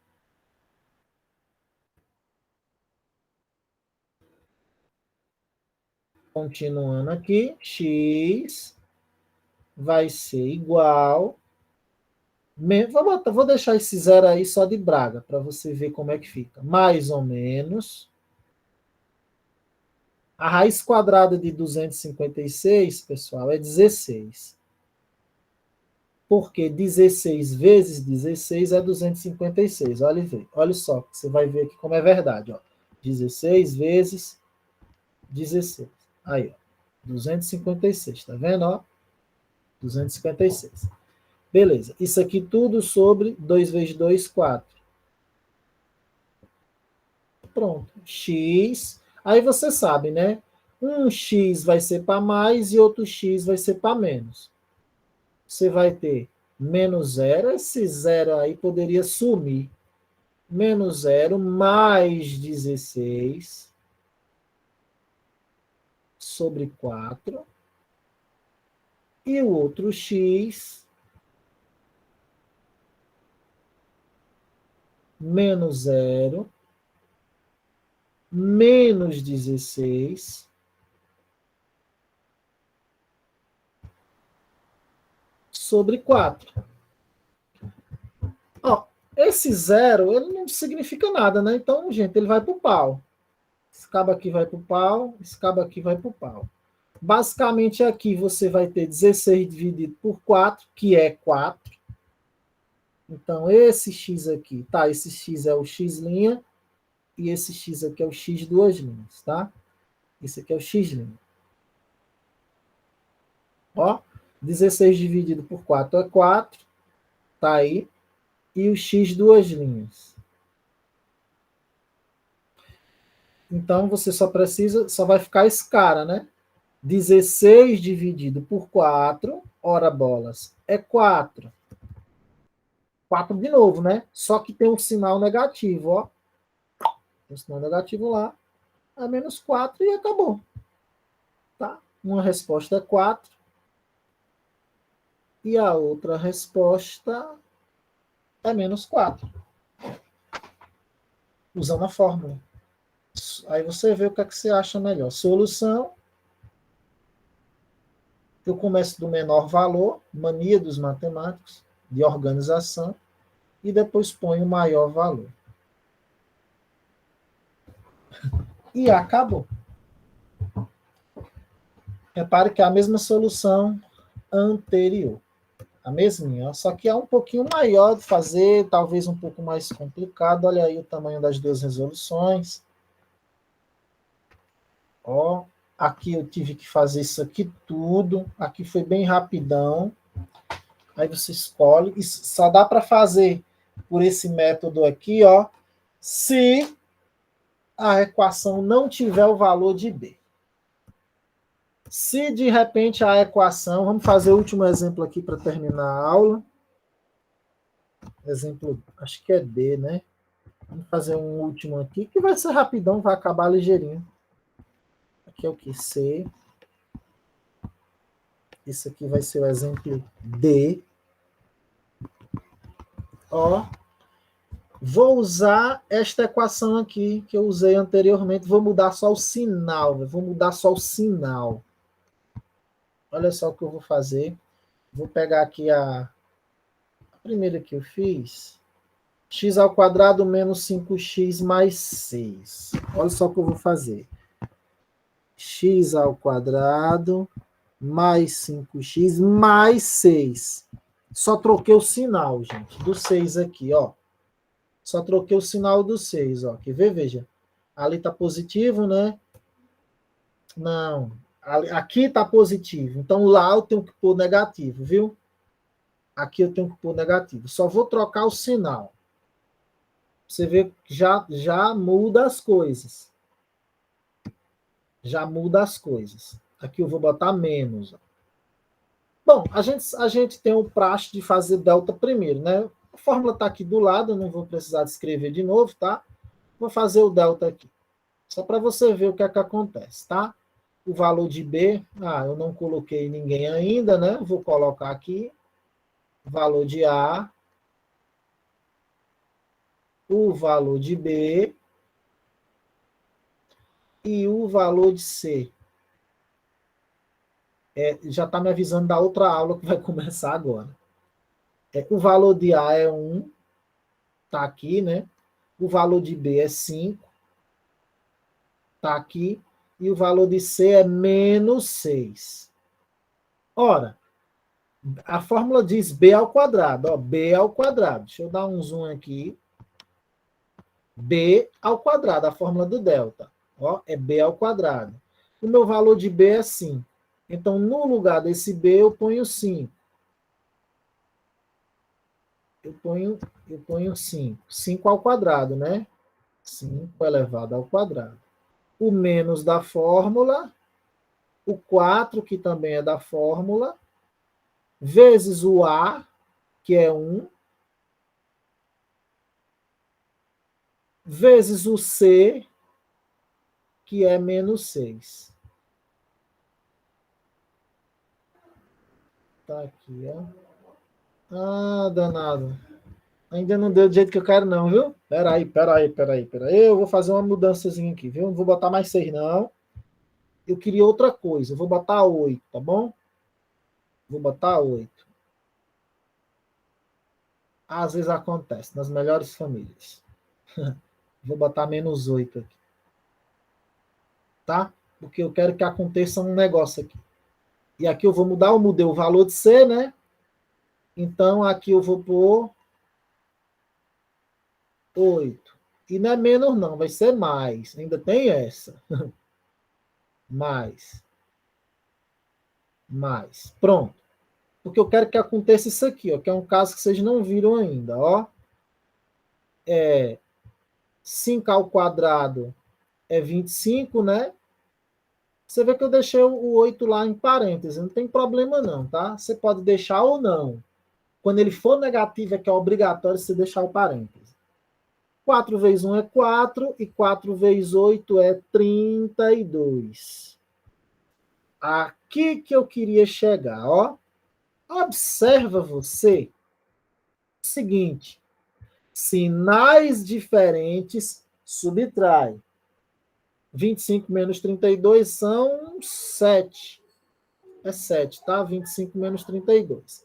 Continuando aqui, x vai ser igual. Vou deixar esse zero aí só de Braga, para você ver como é que fica. Mais ou menos. A raiz quadrada de 256, pessoal, é 16. Porque 16 vezes 16 é 256. Olha só, você vai ver aqui como é verdade. Ó. 16 vezes 16. Aí, ó. 256, tá vendo? Ó? 256. Beleza. Isso aqui tudo sobre 2 vezes 2, 4. Pronto. X. Aí você sabe, né? Um X vai ser para mais e outro X vai ser para menos. Você vai ter menos zero. Esse zero aí poderia sumir. Menos zero mais 16 sobre 4. E o outro X menos zero menos 16 sobre 4. Ó, esse zero, ele não significa nada, né? Então, gente, ele vai para o pau. Esse cabo aqui vai para o pau, esse cabo aqui vai para o pau. Basicamente, aqui você vai ter 16 dividido por 4, que é 4. Então, esse x aqui, tá? Esse x é o x', e esse x aqui é o x duas linhas, tá? Esse aqui é o x'. Ó, 16 dividido por 4 é 4, tá aí. E o x duas linhas. Então, você só vai ficar esse cara, né? 16 dividido por 4, ora bolas, é 4. 4 de novo, né? Só que tem um sinal negativo, ó. Tem um sinal negativo lá, é menos 4 e acabou. Tá? Uma resposta é 4 e a outra resposta é menos 4. Usando a fórmula. Aí você vê o que é que você acha melhor. Solução. Eu começo do menor valor, mania dos matemáticos, de organização, e depois ponho o maior valor. E acabou. Repare que é a mesma solução anterior. A mesminha, só que é um pouquinho maior de fazer, talvez um pouco mais complicado. Olha aí o tamanho das duas resoluções. Ó, aqui eu tive que fazer isso aqui tudo. Aqui foi bem rapidão. Aí você escolhe. Isso só dá para fazer por esse método aqui, ó, se a equação não tiver o valor de B. Se de repente a equação, vamos fazer o último exemplo aqui para terminar a aula. Exemplo, acho que é D, né? Vamos fazer um último aqui, que vai ser rapidão, vai acabar ligeirinho. Aqui é o que? C. Esse aqui vai ser o exemplo D. Ó. Vou usar esta equação aqui, que eu usei anteriormente. Vou mudar só o sinal. Vou mudar só o sinal. Olha só o que eu vou fazer. Vou pegar aqui a primeira que eu fiz. X ao quadrado menos 5x mais 6. Olha só o que eu vou fazer. X ao quadrado mais 5x mais 6. Só troquei o sinal, gente, do 6 aqui, ó. Só troquei o sinal do 6, ó. Quer ver? Veja. Ali tá positivo, né? Não. Aqui tá positivo. Então lá eu tenho que pôr negativo, viu? Aqui eu tenho que pôr negativo. Só vou trocar o sinal. Você vê que já muda as coisas. Já muda as coisas. Aqui eu vou botar menos. Bom, a gente tem o praxe de fazer delta primeiro, né? A fórmula está aqui do lado, eu não vou precisar de escrever de novo, tá? Vou fazer o delta aqui. Só para você ver o que é que acontece, tá? O valor de B, eu não coloquei ninguém ainda, né? Vou colocar aqui. Valor de A. O valor de B. E o valor de C. Já está me avisando da outra aula que vai começar agora. O valor de A é 1, está aqui, né? O valor de B é 5, está aqui. E o valor de C é menos 6. Ora, a fórmula diz B ao quadrado. Ó, B ao quadrado. Deixa eu dar um zoom aqui. B ao quadrado, a fórmula do delta. Ó, é B ao quadrado. O meu valor de B é 5. Então, no lugar desse B, eu ponho 5. Eu ponho 5. 5 ao quadrado, né? 5 elevado ao quadrado. O menos da fórmula, o 4, que também é da fórmula, vezes o A, que é 1, vezes o C, que é menos 6. Tá aqui, ó. Ah, danado. Ainda não deu do jeito que eu quero, não, viu? Peraí. Eu vou fazer uma mudançazinha aqui, viu? Não vou botar mais 6, não. Eu queria outra coisa. Eu vou botar 8, tá bom? Vou botar 8. Às vezes acontece, nas melhores famílias. Vou botar menos 8 aqui. Tá? Porque eu quero que aconteça um negócio aqui. E aqui eu vou mudar, eu mudei o valor de C, né? Então aqui eu vou pôr 8. E não é menos, não, vai ser mais. Ainda tem essa. Mais. Mais. Pronto. Porque eu quero que aconteça isso aqui, ó, que é um caso que vocês não viram ainda. Ó. 5 ao quadrado é 25, né? Você vê que eu deixei o 8 lá em parênteses. Não tem problema não, tá? Você pode deixar ou não. Quando ele for negativo, é que é obrigatório você deixar o parêntese. 4 vezes 1 é 4 e 4 vezes 8 é 32. Aqui que eu queria chegar, ó. Observa você o seguinte: sinais diferentes subtrai. 25 menos 32 são 7. É 7, tá? 25 menos 32.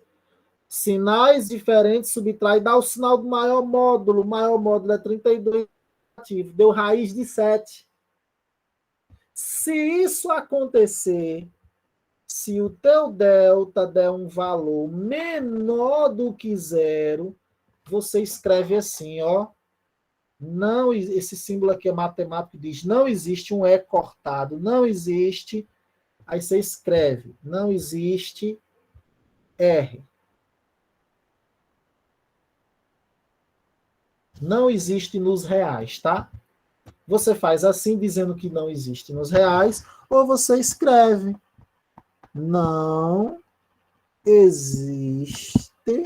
Sinais diferentes subtrai, dá o sinal do maior módulo. O maior módulo é 32 negativo. Deu raiz de 7. Se isso acontecer, se o teu delta der um valor menor do que zero, você escreve assim, ó. Não, esse símbolo aqui é matemático, diz não existe um E cortado, não existe. Aí você escreve, não existe R. Não existe nos reais, tá? Você faz assim, dizendo que não existe nos reais, ou você escreve não existe,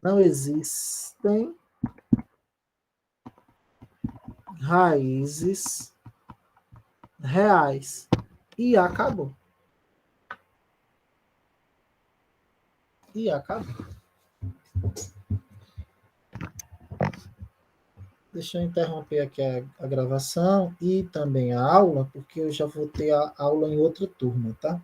não existem raízes reais. E acabou. E acabou. Deixa eu interromper aqui a gravação e também a aula, porque eu já vou ter a aula em outra turma, tá?